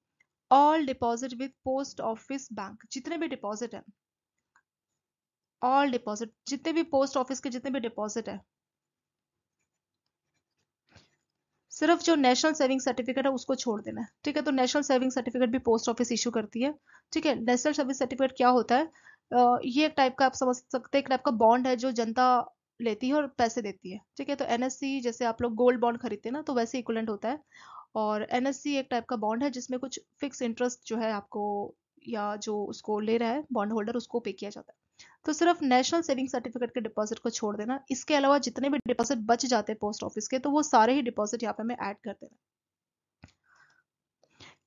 all deposit with post office bank, जितने भी डिपॉजिट है, ऑल डिपॉजिट, जितने भी पोस्ट ऑफिस के जितने भी डिपॉजिट है, सिर्फ जो नेशनल सेविंग सर्टिफिकेट है उसको छोड़ देना है। ठीक है, तो नेशनल सेविंग सर्टिफिकेट भी पोस्ट ऑफिस इशू करती है। ठीक है, नेशनल सेविंग सर्टिफिकेट क्या होता है? ये एक टाइप का, आप समझ सकते हैं, एक टाइप का बॉन्ड है जो जनता लेती है और पैसे देती है। ठीक है, तो एनएससी जैसे आप लोग गोल्ड बॉन्ड खरीदते हैं ना, तो वैसे इक्विवेलेंट होता है। और एनएससी एक टाइप का बॉन्ड है जिसमें कुछ फिक्स इंटरेस्ट जो है आपको, या जो उसको ले रहा है बॉन्ड होल्डर, उसको पे किया जाता है। तो सिर्फ नेशनल सेविंग सर्टिफिकेट के डिपॉजिट को छोड़ देना, इसके अलावा जितने भी डिपॉजिट बच जाते हैं पोस्ट ऑफिस के, तो वो सारे ही डिपॉजिट यहाँ पे हमें ऐड कर देना।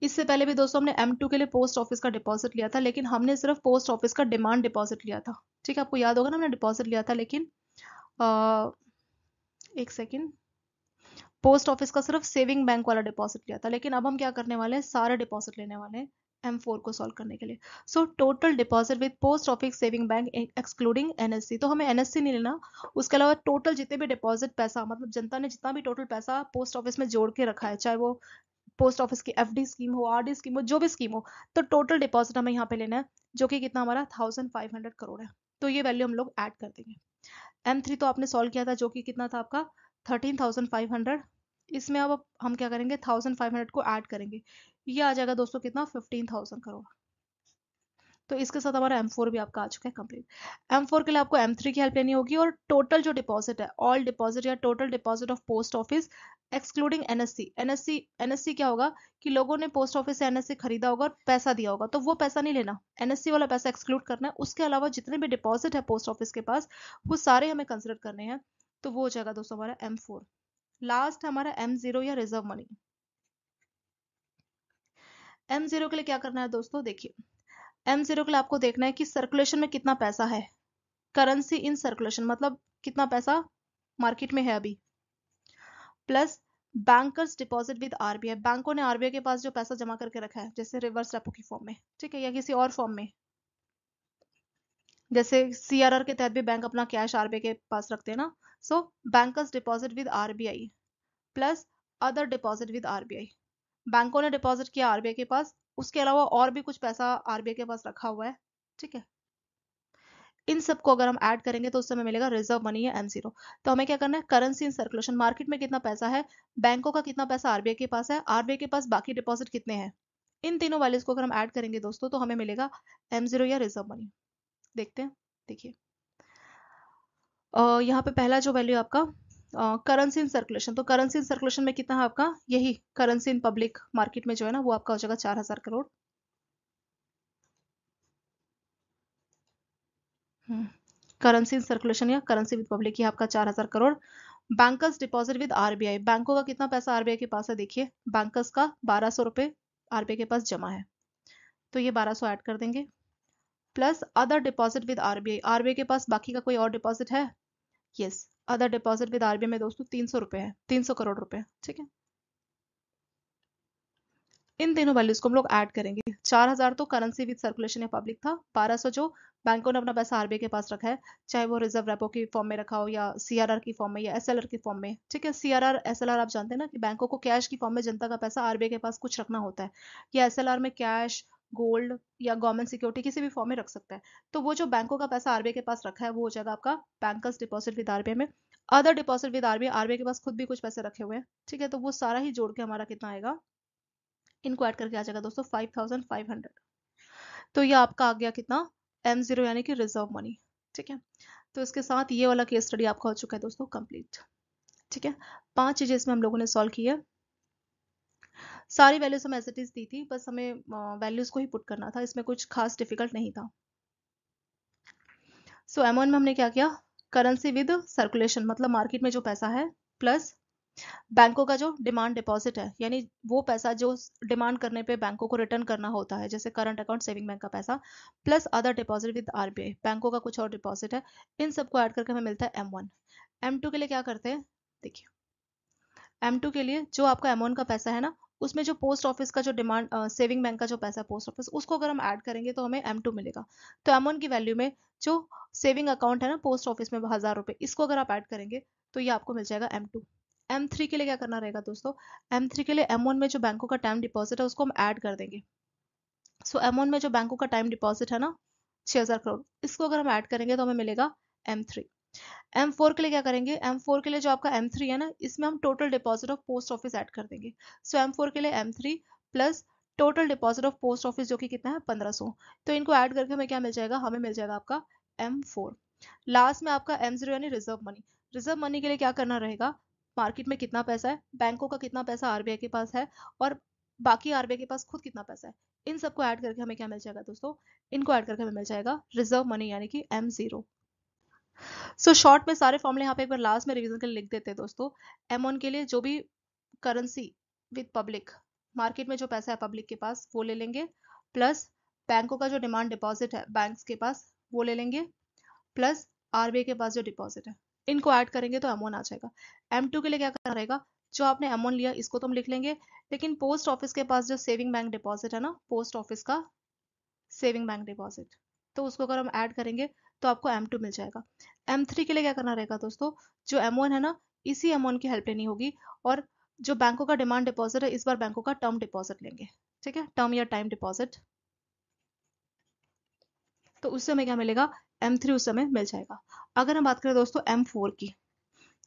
इससे पहले भी दोस्तों हमने M2 के लिए पोस्ट ऑफिस का डिपॉजिट लिया था, लेकिन हमने सिर्फ पोस्ट ऑफिस का डिमांड डिपॉजिट लिया था। ठीक है, आपको याद होगा ना, हमने डिपॉजिट लिया था, लेकिन एक सेकेंड, पोस्ट ऑफिस का सिर्फ सेविंग बैंक वाला डिपॉजिट लिया था। लेकिन अब हम क्या करने वाले हैं, सारे डिपॉजिट लेने वाले हैं M4 को सॉल्व करने के लिए। So total deposit with post office saving bank excluding NSC, तो हमें एनएससी नहीं लेना, उसके अलावा टोटल जितने भी डिपॉजिट पैसा, मतलब जनता ने जितना भी टोटल पैसा पोस्ट ऑफिस में जोड़ के रखा है, चाहे वो पोस्ट ऑफिस की एफडी स्कीम हो, आरडी स्कीम हो, जो भी स्कीम हो, तो टोटल डिपॉजिट हमें यहाँ पे लेना है, जो कि कितना हमारा 1500 करोड़ है। तो ये वैल्यू हम लोग ऐड कर देंगे। M3 तो आपने सॉल्व किया था, जो कि कितना था आपका 13,500। इसमें अब हम क्या करेंगे, 1500 को ऐड करेंगे, ये आ जाएगा दोस्तों कितना, 15,000 करोड़। तो इसके साथ हमारा M4 भी आपका आ चुका है कंप्लीट। M4 के लिए आपको M3 की हेल्प लेनी होगी, और टोटल जो डिपॉजिट है, ऑल डिपॉजिट या total deposit of post office excluding NSC. NSC क्या होगा कि लोगों ने पोस्ट ऑफिस से एनएससी खरीदा होगा और पैसा दिया होगा, तो वो पैसा नहीं लेना, एनएससी वाला पैसा एक्सक्लूड करना है। उसके अलावा जितने भी डिपॉजिट है पोस्ट ऑफिस के पास, वो सारे हमें कंसिडर करने हैं। तो वो हो जाएगा दोस्तों हमारा M4। लास्ट हमारा M0 या रिजर्व मनी। M0 के लिए क्या करना है दोस्तों, देखिए, M0 के लिए आपको देखना है कि सर्कुलेशन में कितना पैसा है, करेंसी इन सर्कुलेशन, मतलब कितना पैसा मार्केट में है अभी, plus bankers deposit with RBI, बैंकों ने आरबीआई के पास जो पैसा जमा करके रखा है, जैसे रिवर्स रेपो की फॉर्म में, ठीक है, या किसी और फॉर्म में, जैसे सीआरआर के तहत भी बैंक अपना कैश आरबीआई के पास रखते हैं ना। So bankers deposit with RBI plus other deposit with RBI, बैंकों ने डिपॉजिट किया आरबीआई के पास, उसके अलावा और भी कुछ पैसा आरबीआई के पास रखा हुआ है। ठीक है, इन सबको अगर हम ऐड करेंगे तो उससे हमें मिलेगा रिजर्व मनी है M0। तो हमें क्या करना है, करेंसी इन सर्कुलेशन, मार्केट में कितना पैसा है, बैंकों का कितना पैसा आरबीआई के पास है, आरबीआई के पास बाकी डिपॉजिट कितने हैं, इन तीनों वैल्यूज को अगर हम ऐड करेंगे दोस्तों, तो हमें मिलेगा M0 या रिजर्व मनी। देखते हैं, देखिए, यहाँ पे पहला जो वैल्यू आपका करेंसी इन सर्कुलेशन, तो करेंसी इन सर्कुलेशन में कितना है आपका, यही करेंसी इन पब्लिक मार्केट में जो है ना, वो आपका हो जाएगा 4,000 करोड़। करेंसी इन सर्कुलेशन या करेंसी विद पब्लिक की आपका 4,000 crore. Bankers deposit with RBI, बैंकों का कितना पैसा आरबीआई के पास है, देखिए, बैंकर्स का 1,200 रुपए आरबीआई के पास जमा है, तो ये 1,200 ऐड कर देंगे, plus other deposit with RBI, RBI के पास बाकी का कोई और डिपॉजिट है, yes, other deposit with RBI में दोस्तों 300 रुपए है, 300 करोड़ रुपए। ठीक है, इन तीनों वैल्यूज को हम लोग ऐड करेंगे। 4,000 तो करेंसी विद सर्कुलेशन या पब्लिक था, 1,200 जो बैंकों ने अपना पैसा आरबीआई के पास रखा है, चाहे वो रिजर्व रेपो की फॉर्म में रखा हो, या सीआरआर की फॉर्म में, या एसएलआर की फॉर्म में। ठीक है, सीआरआर एसएलआर आप जानते हैं ना, कि बैंकों को कैश की फॉर्म में जनता का पैसा आरबीआई के पास कुछ रखना होता है, या एसएलआर में कैश, गोल्ड या गवर्नमेंट सिक्योरिटी किसी भी फॉर्म में रख सकता है। तो वो जो बैंकों का पैसा आरबीआई के पास रखा है, वो हो जाएगा आपका बैंकर्स डिपॉजिट विद आरबीआई में। Other deposit with RBI, RBI के पास खुद भी कुछ पैसे रखे हुए हैं। ठीक है, तो वो सारा ही जोड़ के हमारा कितना आएगा, इनको ऐड करके आ जाएगा दोस्तों 5,500। तो ये आपका आ गया कितना, M0 यानी कि रिजर्व मनी। ठीक है, तो इसके साथ ये वाला केस स्टडी आपका हो चुका है दोस्तों कंप्लीट। ठीक है, 5 चीजें इसमें हम लोगों ने सॉल्व की है, सारी वैल्यूज हम एज इट इज दी थी, बस हमें वैल्यूज को ही पुट करना था, इसमें कुछ खास डिफिकल्ट नहीं था। सो M1 में हमने क्या किया, करेंसी विद सर्कुलेशन, मतलब मार्केट में जो पैसा है, प्लस बैंकों का जो डिमांड डिपॉजिट है, यानी वो पैसा जो डिमांड करने पे बैंकों को रिटर्न करना होता है, जैसे करंट अकाउंट, सेविंग बैंक का पैसा, plus other deposit with RBI, बैंकों का कुछ और डिपॉजिट है, इन सबको ऐड करके हमें मिलता है M1। M2 के लिए क्या करते हैं, देखिए, M2 के लिए जो आपका M1 का पैसा है ना, उसमें जो पोस्ट ऑफिस का जो डिमांड सेविंग बैंक का जो पैसा है पोस्ट ऑफिस, उसको अगर हम ऐड करेंगे तो हमें M2 मिलेगा। तो M1 की वैल्यू में जो सेविंग अकाउंट है ना पोस्ट ऑफिस में 1000 रुपये, इसको अगर आप ऐड करेंगे तो ये आपको मिल जाएगा M2। M3 के लिए क्या करना रहेगा दोस्तों, M3 के लिए M1 में जो बैंकों का टाइम डिपॉजिट है उसको हम ऐड कर देंगे। सो M1 में जो बैंकों का टाइम डिपॉजिट है ना 6000 करोड़, इसको अगर हम ऐड करेंगे तो हमें मिलेगा M3। M4 के लिए क्या करेंगे, M4 के लिए जो आपका M3 है ना, इसमें हम total deposit of post office add कर देंगे। सो M4 के लिए M3 plus total deposit of post office जो कि कितना है 1500, तो इनको ऐड करके हमें क्या मिल जाएगा, हमें मिल जाएगा आपका M4। लास्ट में आपका M0 यानी रिजर्व मनी। रिजर्व मनी के लिए क्या करना रहेगा, मार्केट में कितना पैसा है, बैंकों का कितना पैसा आरबीआई के पास है, और बाकी आरबीआई के पास खुद कितना पैसा है, इन सबको ऐड करके हमें क्या मिल जाएगा दोस्तों, इनको ऐड करके हमें मिल जाएगा रिजर्व मनी यानी कि M0। सो शॉर्ट में सारे फॉर्मूले यहाँ पे एक बार लास्ट में रिवीजन के लिए लिख देते हैं दोस्तों। M1 के लिए जो भी करेंसी विद पब्लिक, मार्केट में जो पैसा है पब्लिक के पास वो ले लेंगे, प्लस बैंकों का जो डिमांड डिपॉजिट है बैंक्स के पास वो ले लेंगे, प्लस आरबीआई के पास जो डिपॉजिट है, इनको ऐड करेंगे तो M1 आ जाएगा। M2 के लिए क्या करना रहेगा, जो आपने M1 लिया इसको तो हम लिख लेंगे, लेकिन पोस्ट ऑफिस के पास जो सेविंग बैंक डिपॉजिट है ना, पोस्ट ऑफिस का सेविंग बैंक डिपॉजिट, तो उसको अगर हम ऐड करेंगे तो आपको M2 मिल जाएगा। M3 के लिए क्या करना रहेगा दोस्तों, जो M1 है ना, इसी M1 की हेल्प लेनी होगी, और जो बैंकों का डिमांड डिपॉजिट है इस बार बैंकों का टर्म डिपॉजिट लेंगे, ठीक है, टर्म या टाइम डिपॉजिट, तो उससे हमें क्या मिलेगा, M3 उस समय मिल जाएगा। अगर हम बात करें दोस्तों M4 की,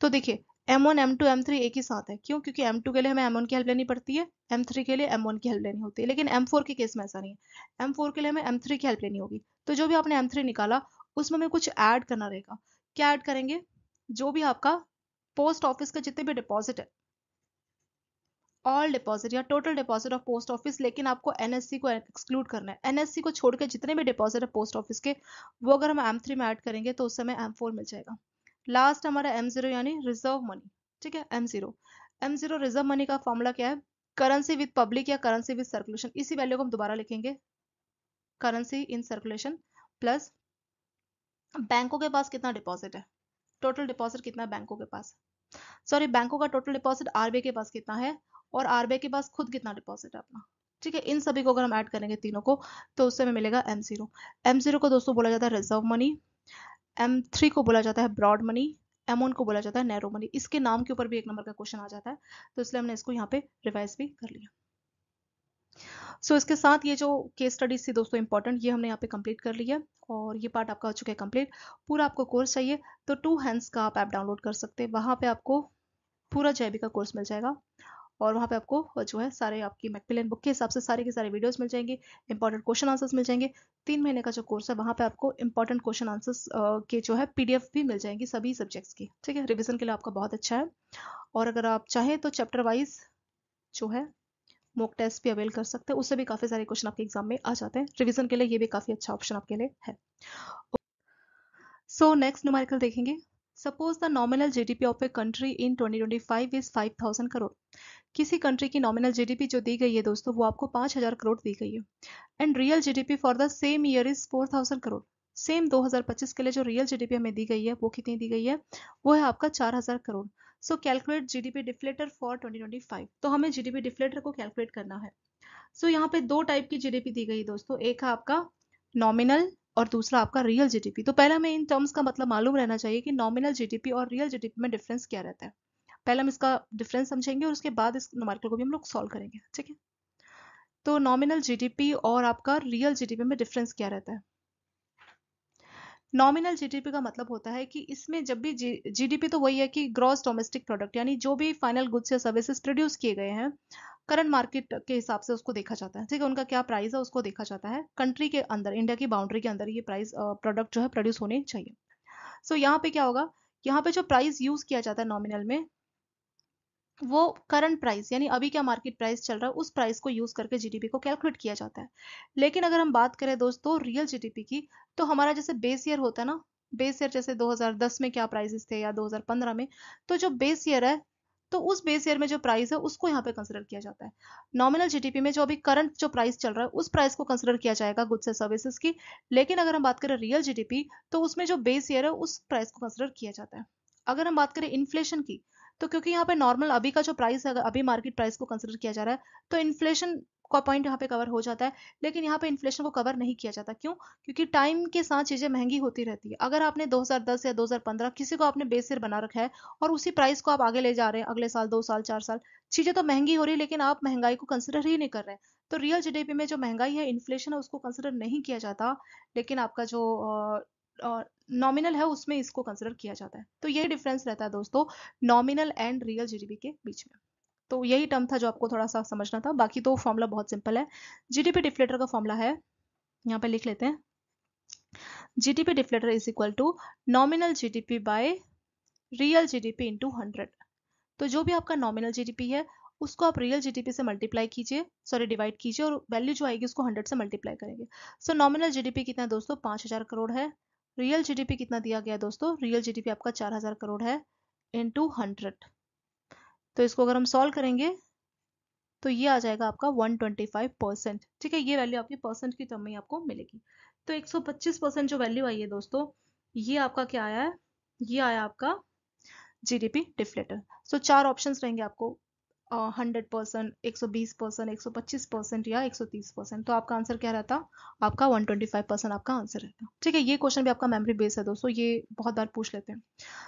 तो देखिए M1 M2 M3 एक ही साथ है, क्यों, क्योंकि M2 के लिए हमें M1 की हेल्प लेनी पड़ती है, M3 के लिए M1 की हेल्प लेनी होती है, लेकिन M4 के केस में ऐसा नहीं है, M4 के लिए हमें M3 की हेल्प लेनी होगी। तो जो भी आपने M3 निकाला उसमें हमें कुछ ऐड करना रहेगा। क्या ऐड करेंगे, जो भी आपका पोस्ट ऑफिस का जितने भी डिपॉजिट है, ऑल डिपॉजिट या total deposit of post office, लेकिन आपको एनएससी को एक्सक्लूड करना है, एनएससी को छोड़ के जितने भी डिपॉजिट है पोस्ट ऑफिस के, वो अगर हम M3 में ऐड करेंगे तो उस समय M4 मिल जाएगा। लास्ट हमारा M0 यानी रिजर्व मनी, ठीक है, M0। M0 रिजर्व मनी का फॉर्मूला क्या है, करेंसी विद पब्लिक या करेंसी विद सर्कुलेशन, इसी वैल्यू को हम दोबारा लिखेंगे, करेंसी इन सर्कुलेशन प्लस बैंकों के पास कितना डिपॉजिट है, टोटल डिपॉजिट कितना है बैंकों के पास, सॉरी बैंकों का टोटल डिपॉजिट आरबीआई के पास कितना है, और आरबीआई के पास खुद कितना डिपॉजिट है अपना, ठीक है, इन सभी को अगर हम ऐड करेंगे तीनों को तो उससे हमें मिलेगा M0। M0 को दोस्तों बोला जाता है रिजर्व मनी, M3 को बोला जाता है ब्रॉड मनी, M1 को बोला जाता है नैरो मनी। इसके नाम के ऊपर भी एक नंबर का क्वेश्चन आ जाता है, तो इसलिए हमने इसको यहाँ पे रिवाइज भी कर लिया। सो इसके साथ ये जो केस स्टडीज थी दोस्तों इंपॉर्टेंट, ये हमने यहाँ पे कंप्लीट कर लिया, और ये पार्ट आपका हो चुका है कंप्लीट। पूरा आपको कोर्स चाहिए तो 2 हैंड्स का आप ऐप डाउनलोड कर सकते हैं, वहाँ पे आपको पूरा जेबी का कोर्स मिल जाएगा, और वहाँ पे आपको जो है सारे आपकी मैकमिलन बुक के हिसाब से सारे के सारे वीडियोस मिल जाएंगे, इंपॉर्टेंट क्वेश्चन आंसर्स मिल जाएंगे। 3 महीने का जो कोर्स है वहाँ पे आपको इंपॉर्टेंट क्वेश्चन आंसर्स के जो है PDF भी मिल जाएंगी सभी सब्जेक्ट्स की, ठीक है, रिविजन के लिए आपका बहुत अच्छा है। और अगर आप चाहें तो चैप्टर वाइज जो है मॉक टेस्ट भी अवेल कर सकते हैं, उससे भी काफ़ी सारे क्वेश्चन आपके एग्जाम में आ जाते हैं, रिविजन के लिए ये भी काफ़ी अच्छा ऑप्शन आपके लिए है। सो नेक्स्ट न्यूमेरिकल देखेंगे। Suppose the nominal GDP of a country in 2025 is 5000 crore. किसी कंट्री की नॉमिनल जीडीपी जो दी गई है दोस्तों वो आपको 5000 करोड़ दी गई है, and real GDP for the same year is 4000 crore. Same 2025 के लिए जो रियल जीडीपी हमें दी गई है वो कितनी दी गई है, वो है आपका 4000 करोड़। सो कैलकुलेट जीडीपी डिफ्लेटर फॉर 2025, तो हमें जीडीपी डिफ्लेटर को कैलकुलेट करना है। सो यहाँ पे 2 टाइप की जीडीपी दी गई दोस्तों, एक है आपका नॉमिनल और दूसरा आपका रियल जीडीपी। तो पहले हमें इन टर्म्स का मतलब मालूम रहना चाहिए कि नॉमिनल जीडीपी और रियल जीडीपी में डिफरेंस क्या रहता है। पहले हम इसका डिफरेंस समझेंगे और उसके बाद इस न्यूमेरिकल को भी हम लोग सॉल्व करेंगे, ठीक है। तो नॉमिनल जीडीपी और आपका रियल जीडीपी में डिफरेंस क्या रहता है। नॉमिनल जीडीपी का मतलब होता है कि इसमें जब भी जीडीपी तो वही है कि ग्रॉस डोमेस्टिक प्रोडक्ट, यानी जो भी फाइनल गुड्स या सर्विसेज प्रोड्यूस किए गए हैं करंट मार्केट के हिसाब से उसको देखा जाता है, ठीक है, उनका क्या प्राइस है उसको देखा जाता है कंट्री के अंदर, इंडिया की बाउंड्री के अंदर ये प्राइस प्रोडक्ट जो है प्रोड्यूस होने चाहिए। सो यहाँ पे क्या होगा, यहाँ पे जो प्राइस यूज किया जाता है नॉमिनल में वो करंट प्राइस यानी अभी क्या मार्केट प्राइस चल रहा है उस प्राइस को यूज करके जीडीपी को कैलकुलेट किया जाता है। लेकिन अगर हम बात करें दोस्तों रियल जीडीपी की, तो हमारा जैसे बेस ईयर होता है ना, बेस ईयर जैसे 2010 में क्या प्राइसेस थे या 2015 में, तो जो बेस ईयर है तो उस बेस ईयर में जो प्राइस है उसको यहाँ पे कंसिडर किया जाता है। नॉमिनल जीडीपी में जो अभी करंट जो प्राइस चल रहा है उस प्राइस को कंसिडर किया जाएगा गुड्स या सर्विसेज की। लेकिन अगर हम बात करें रियल जीडीपी तो उसमें जो बेस ईयर है उस प्राइस को कंसिडर किया जाता है। अगर हम बात करें इन्फ्लेशन की, तो क्योंकि यहाँ पे नॉर्मल अभी का जो प्राइस है, अगर अभी मार्केट प्राइस को कंसिडर किया जा रहा है तो इन्फ्लेशन का पॉइंट यहाँ पे कवर हो जाता है, लेकिन यहाँ पे इन्फ्लेशन को कवर नहीं किया जाता। क्यों? क्योंकि टाइम के साथ चीजें महंगी होती रहती है। अगर आपने 2010 या 2015 किसी को आपने बेस ईयर बना रखा है और उसी प्राइस को आप आगे ले जा रहे हैं, अगले साल 2 साल 4 साल, चीजें तो महंगी हो रही है लेकिन आप महंगाई को कंसिडर ही नहीं कर रहे हैं। तो रियल जीडीपी में जो महंगाई है, इन्फ्लेशन है, उसको कंसिडर नहीं किया जाता, लेकिन आपका जो नॉमिनल है उसमें इसको कंसिडर किया जाता है। तो यही डिफरेंस रहता है दोस्तों नॉमिनल एंड रियल जीडीपी के बीच में। तो यही टर्म था जो आपको थोड़ा सा समझना था, बाकी तो फॉर्मूला बहुत सिंपल है। जीडीपी डिफ्लेटर का फॉर्मूला है, यहाँ पे लिख लेते हैं, GDP deflator is equal to nominal GDP by real GDP into 100। तो जो भी आपका नॉमिनल जीडीपी है उसको आप रियल जीडीपी से मल्टीप्लाई कीजिए, सॉरी डिवाइड कीजिए, और वैल्यू जो आएगी उसको 100 से मल्टीप्लाई करेंगे। सो नॉमिनल जीडीपी कितना है दोस्तों? 5000 करोड़ है। रियल जीडीपी कितना दिया गया दोस्तों? रियल जीडीपी आपका 4000 करोड़ है इंटू 100। तो इसको अगर हम सॉल्व करेंगे तो ये आ जाएगा आपका 125%। ठीक है, ये वैल्यू आपकी परसेंट की टर्म में आपको मिलेगी। तो 125% जो वैल्यू आई है दोस्तों, ये आपका क्या आया है? ये आया आपका जीडीपी डिफ्लेटर। सो 4 ऑप्शंस रहेंगे आपको, 100%, 120%, 125% या 130%। तो आपका आंसर क्या रहता? आपका 125% आपका आंसर रहता। ठीक है, ये क्वेश्चन भी आपका मेमोरी बेस है दोस्तों, ये बहुत बार पूछ लेते हैं।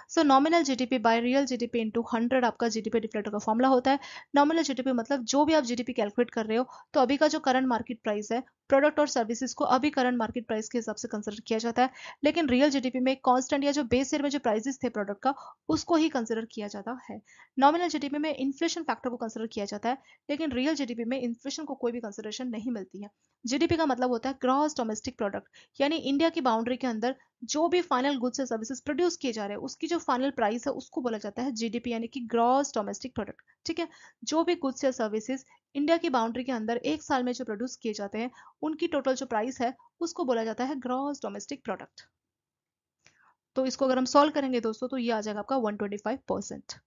सो nominal GDP by real GDP into 100 आपका जीडीपी डिफ्लेटर का फॉर्मूला होता है। नॉमिनल जीडीपी मतलब जो भी आप जीडीपी कैलकुलेट कर रहे हो, तो अभी का जो करंट मार्केट प्राइस है प्रोडक्ट और सर्विसेज को अभी करंट मार्केट प्राइस के हिसाब से कंसिडर किया जाता है। लेकिन रियल जीडीपी में कांस्टेंट या जो बेस ईयर में जो प्राइसेस थे प्रोडक्ट का, उसको ही कंसिडर किया जाता है। नॉमिनल जीडीपी में इन्फ्लेशन फैक्टर को कंसिडर किया जाता है, लेकिन रियल जीडीपी में इन्फ्लेशन को कोई भी कंसिडरेशन नहीं मिलती है। जीडीपी का मतलब होता है ग्रॉस डोमेस्टिक प्रोडक्ट, यानी इंडिया की बाउंड्री के अंदर जो भी फाइनल गुड्स या सर्विसेज प्रोड्यूस किए जा रहे हैं उसकी जो फाइनल प्राइस है उसको बोला जाता है जीडीपी, यानी कि ग्रॉस डोमेस्टिक प्रोडक्ट। ठीक है, जो भी गुड्स या सर्विसेज इंडिया की बाउंड्री के अंदर एक साल में जो प्रोड्यूस किए जाते हैं उनकी टोटल जो प्राइस है उसको बोला जाता है ग्रॉस डोमेस्टिक प्रोडक्ट। तो इसको अगर हम सॉल्व करेंगे दोस्तों तो ये आ जाएगा आपका 125%।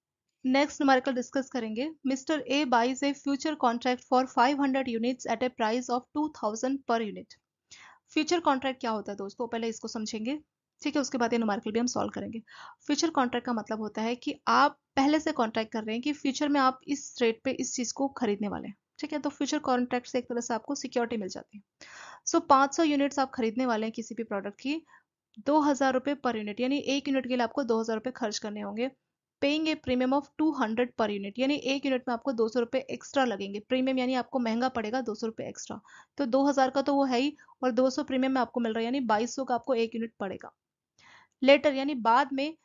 नेक्स्ट न्यूमेरिकल डिस्कस करेंगे। Mister A buys a future contract for 500 units at a price of 2000 per unit. Future contract क्या होता है दोस्तों, पहले इसको समझेंगे। ठीक है, उसके बाद ये न्यूमेरिकल भी हम सॉल्व करेंगे। फ्यूचर कॉन्ट्रैक्ट का मतलब होता है कि आप पहले से कॉन्ट्रैक्ट कर रहे हैं कि फ्यूचर में आप इस रेट पे इस चीज को खरीदने वाले हैं। ठीक है, तो फ्यूचर कॉन्ट्रैक्ट से एक तरह से आपको सिक्योरिटी मिल जाती है। सो 500 यूनिट्स आप खरीदने वाले हैं किसी भी प्रोडक्ट की, 2000 रुपये पर यूनिट, यानी एक यूनिट के लिए आपको 2000 रुपये खर्च करने होंगे। Paying A premium of 200 per unit, यानी एक यूनिट में आपको 200 रुपये एक्स्ट्रा लगेंगे। प्रीमियम यानी आपको महंगा पड़ेगा 200 रुपये एक्स्ट्रा। तो 2000 का तो वो है ही, और 200 प्रीमियम में आपको मिल रहा है, यानी 2200 का आपको एक यूनिट पड़ेगा। लेटर यानी बाद में,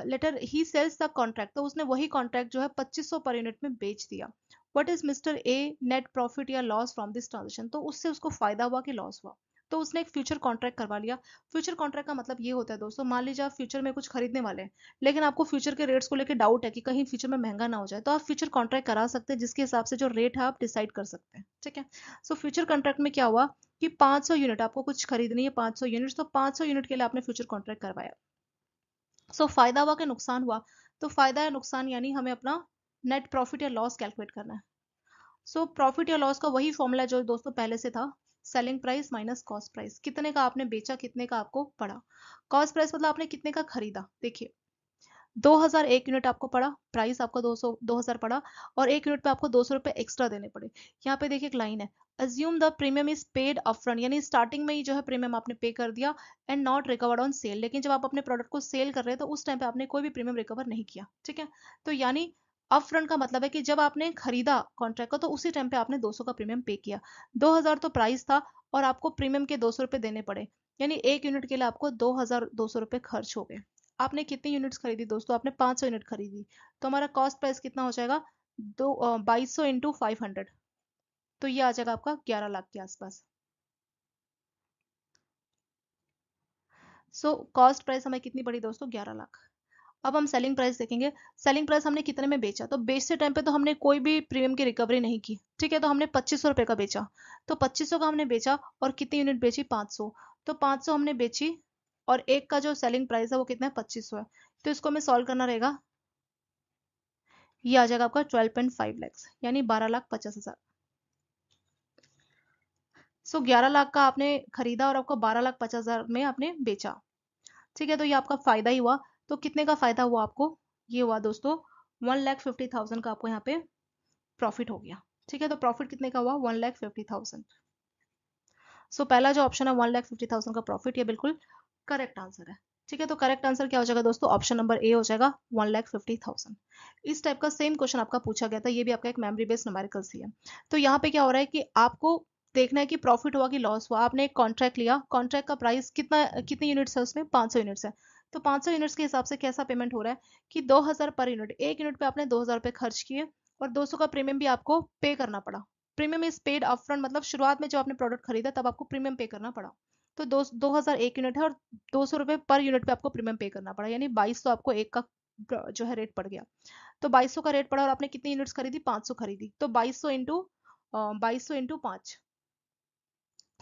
लेटर ही सेल्स द कॉन्ट्रैक्ट, तो उसने वही कॉन्ट्रैक्ट जो है 2500 पर यूनिट में बेच दिया। What is mister A net profit या लॉस फ्रॉम दिस ट्रांजेक्शन, तो उससे उसको फायदा हुआ कि लॉस हुआ? तो उसने एक फ्यूचर कॉन्ट्रैक्ट करवा लिया। फ्यूचर कॉन्ट्रैक्ट का मतलब ये होता है दोस्तों, मान लीजिए आप फ्यूचर में कुछ खरीदने वाले हैं, लेकिन आपको फ्यूचर के रेट्स को लेकर डाउट है कि कहीं फ्यूचर में महंगा ना हो जाए, तो आप फ्यूचर कॉन्ट्रैक्ट करा सकते हैं, जिसके हिसाब से जो रेट है आप डिसाइड कर सकते हैं। ठीक है, सो फ्यूचर कॉन्ट्रैक्ट में क्या हुआ कि 500 यूनिट आपको कुछ खरीदनी है, 500 यूनिट, तो 500 यूनिट के लिए आपने फ्यूचर कॉन्ट्रैक्ट करवाया। सो फायदा हुआ कि नुकसान हुआ? तो फायदा या नुकसान यानी हमें अपना नेट प्रॉफिट या लॉस कैलकुलेट करना है। सो प्रॉफिट या लॉस का वही फॉर्मूला जो दोस्तों पहले से था, selling price minus cost price. कितने का आपने बेचा, कितने का आपको पड़ा। कॉस्ट प्राइस मतलब आपने कितने का खरीदा। देखिए 2000 एक यूनिट आपको पड़ा, प्राइस आपका 2000 पड़ा, और एक यूनिट पे आपको 200 रुपये एक्स्ट्रा देने पड़े। यहाँ पे देखिए एक लाइन है, assume the premium is paid upfront, यानी स्टार्टिंग में ही जो है प्रीमियम आपने पे कर दिया, and not recovered on sale, लेकिन जब आप अपने प्रोडक्ट को सेल कर रहे हैं तो उस टाइम पे आपने कोई भी प्रीमियम रिकवर नहीं किया। ठीक है, तो यानी अपफ्रंट का मतलब है कि जब आपने खरीदा कॉन्ट्रैक्ट को तो उसी टाइम पे आपने 200 का प्रीमियम पे किया। 2000 तो प्राइस था और आपको प्रीमियम के 200 रुपये देने पड़े, यानी एक यूनिट के लिए आपको 2200 रुपये खर्च हो गए। आपने कितनी यूनिट्स खरीदी दोस्तों? आपने 500 यूनिट खरीदी, तो हमारा कॉस्ट प्राइस कितना हो जाएगा? 2200 इंटू 500, तो ये आ जाएगा आपका 11 लाख के आसपास। सो कॉस्ट प्राइस हमें कितनी पड़ी दोस्तों? 11 लाख। अब हम सेलिंग प्राइस देखेंगे। सेलिंग प्राइस हमने कितने में बेचा, तो बेचते टाइम पे तो हमने कोई भी प्रीमियम की रिकवरी नहीं की। ठीक है, तो हमने 2500 रुपये का बेचा, तो 2500 का हमने बेचा, और कितनी यूनिट बेची? 500। तो 500 हमने बेची, और एक का जो सेलिंग प्राइस है वो कितना है? 2500 है। तो इसको हमें सॉल्व करना रहेगा। ये आ जाएगा आपका 12.5 लाख, यानी 12,50,000। सो 11 लाख का आपने खरीदा और आपको 12,50,000 में आपने बेचा। ठीक है, तो ये आपका फायदा ही हुआ। तो कितने का फायदा हुआ आपको? ये हुआ दोस्तों 1,50,000 का आपको यहाँ पे प्रॉफिट हो गया। ठीक है, तो प्रॉफिट कितने का हुआ? 1,50,000। सो पहला जो ऑप्शन है 1,50,000 का प्रॉफिट, ये बिल्कुल करेक्ट आंसर है। ठीक है, तो करेक्ट आंसर क्या हो जाएगा दोस्तों? ऑप्शन नंबर ए हो जाएगा 1,50,000। इस टाइप का सेम क्वेश्चन आपका पूछा गया था, ये भी आपका एक मेमोरी बेस्ड न्यूमेरिकल्स ही है। तो यहाँ पे क्या हो रहा है कि आपको देखना है कि प्रॉफिट हुआ कि लॉस हुआ। आपने एक कॉन्ट्रैक्ट लिया, कॉन्ट्रैक्ट का प्राइस कितने यूनिट्स है उसमें? 500 यूनिट्स है। तो 500 यूनिट्स के हिसाब से कैसा पेमेंट हो रहा है कि 2,000 पर यूनिट, एक यूनिट पे आपने 2,000 रुपये खर्च किए और 200 का प्रीमियम भी आपको पे करना पड़ा। प्रीमियम इज पेड अपफ्रंट, मतलब शुरुआत में जब आपने प्रोडक्ट खरीदा तब आपको प्रीमियम पे करना पड़ा। तो 2,000 एक यूनिट है और 200 रुपये पर यूनिट पे आपको प्रीमियम पे करना पड़ा, यानी 2200 आपको एक का जो है रेट पड़ गया। तो 2200 का रेट पड़ा और आपने कितनी यूनिट्स खरीदी? 500 खरीदी। तो 2200 इंटू 5,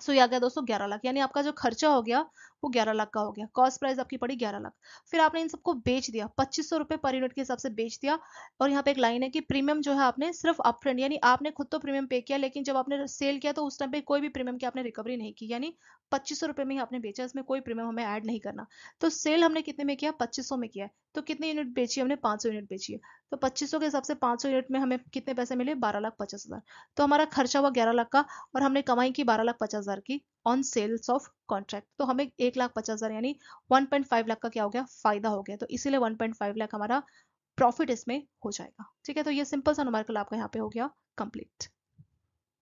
सो ये आ गया दोस्तों 11 लाख, यानी आपका जो खर्चा हो गया वो 11 लाख का हो गया। कॉस्ट प्राइस आपकी पड़ी 11 लाख। फिर आपने इन सबको बेच दिया 2,500 रुपये पर यूनिट के हिसाब से बेच दिया। और यहाँ पे एक लाइन है कि प्रीमियम जो है आपने सिर्फ अपफ्रंट, यानी आपने खुद तो प्रीमियम पे किया, लेकिन जब आपने सेल किया तो उस टाइम पे कोई भी प्रीमियम की आपने रिकवरी नहीं की, यानी 2,500 रुपये में ही आपने बेचा, इसमें कोई प्रीमियम हमें ऐड नहीं करना। तो सेल हमने कितने में किया? 2,500 में किया है। तो कितनी यूनिट बेची हमने? 500 यूनिट बेची है। तो 2,500 के हिसाब से 500 यूनिट में हमें कितने पैसे मिले? 12,50,000। तो हमारा खर्चा हुआ 11 लाख का और हमने कमाई की 12,50,000 की ऑन सेल्स ऑफ कॉन्ट्रैक्ट। तो हमें 1,50,000 यानी 1.5 लाख का क्या हो गया? फायदा हो गया। तो इसीलिए 1.5 लाख हमारा प्रॉफिट इसमें हो जाएगा। ठीक है, तो ये सिंपल सा न्यूमेरिकल आपका यहाँ पे हो गया कंप्लीट।